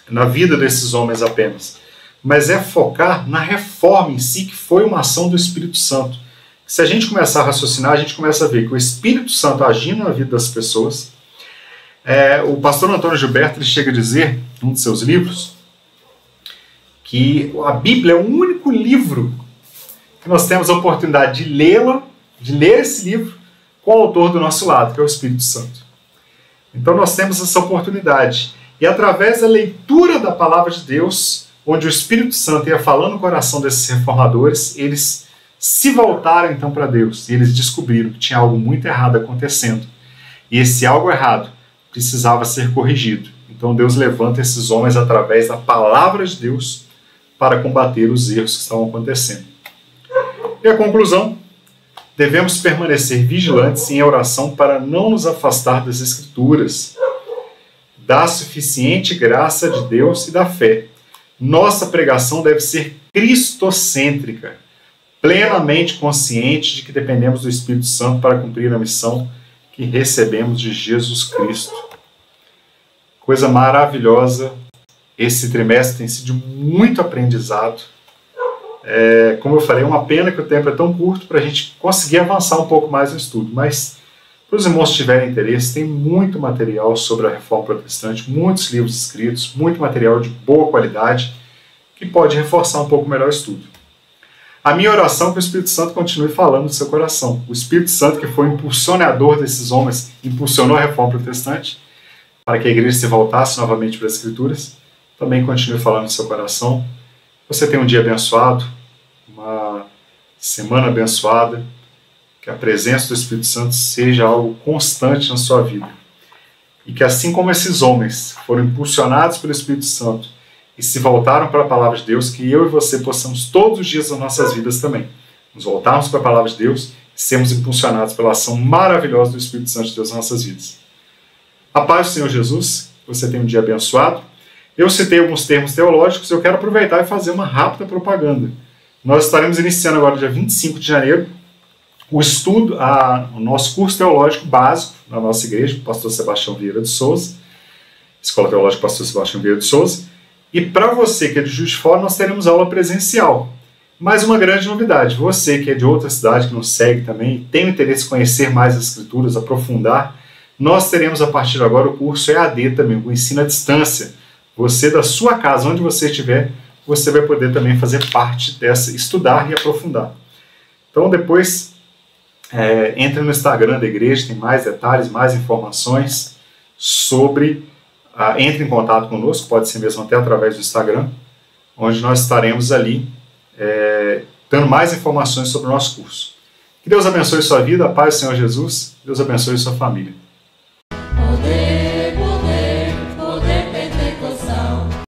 [SPEAKER 1] na vida desses homens apenas, mas é focar na reforma em si, que foi uma ação do Espírito Santo. Se a gente começar a raciocinar, a gente começa a ver que o Espírito Santo agindo na vida das pessoas. O pastor Antônio Gilberto ele chega a dizer, num de seus livros, que a Bíblia é o único livro que nós temos a oportunidade de lê-la, de ler esse livro, com o autor do nosso lado, que é o Espírito Santo. Então nós temos essa oportunidade. E através da leitura da palavra de Deus, onde o Espírito Santo ia falando no coração desses reformadores, eles se voltaram então para Deus. E eles descobriram que tinha algo muito errado acontecendo. E esse algo errado precisava ser corrigido. Então Deus levanta esses homens através da palavra de Deus para combater os erros que estavam acontecendo. E a conclusão, devemos permanecer vigilantes em oração para não nos afastar das Escrituras, da suficiente graça de Deus e da fé. Nossa pregação deve ser cristocêntrica, plenamente consciente de que dependemos do Espírito Santo para cumprir a missão que recebemos de Jesus Cristo. Coisa maravilhosa. Esse trimestre tem sido de muito aprendizado. Como eu falei, é uma pena que o tempo é tão curto para a gente conseguir avançar um pouco mais no estudo, mas para os irmãos que tiverem interesse, tem muito material sobre a Reforma Protestante, muitos livros escritos, muito material de boa qualidade, que pode reforçar um pouco melhor o estudo. A minha oração é que o Espírito Santo continue falando no seu coração. O Espírito Santo, que foi o impulsionador desses homens, impulsionou a Reforma Protestante, para que a igreja se voltasse novamente para as Escrituras, também continue falando no seu coração. Você tenha um dia abençoado, uma semana abençoada, que a presença do Espírito Santo seja algo constante na sua vida. E que assim como esses homens foram impulsionados pelo Espírito Santo e se voltaram para a Palavra de Deus, que eu e você possamos todos os dias das nossas vidas também nos voltarmos para a Palavra de Deus e sermos impulsionados pela ação maravilhosa do Espírito Santo de Deus nas nossas vidas. A paz do Senhor Jesus, que você tenha um dia abençoado. Eu citei alguns termos teológicos, eu quero aproveitar e fazer uma rápida propaganda. Nós estaremos iniciando agora, dia 25 de janeiro, o nosso curso teológico básico na nossa igreja, Pastor Sebastião Vieira de Souza, Escola Teológica Pastor Sebastião Vieira de Souza. E para você que é de Juiz de Fora, nós teremos aula presencial. Mas uma grande novidade, você que é de outra cidade, que nos segue também, tem o interesse em conhecer mais as Escrituras, aprofundar, nós teremos a partir de agora o curso EAD também, o ensino à distância. Você, da sua casa, onde você estiver, você vai poder também fazer parte dessa, estudar e aprofundar. Então, depois, entre no Instagram da igreja, tem mais detalhes, mais informações sobre... entre em contato conosco, pode ser mesmo até através do Instagram, onde nós estaremos ali dando mais informações sobre o nosso curso. Que Deus abençoe sua vida, a paz do Senhor Jesus, Deus abençoe sua família.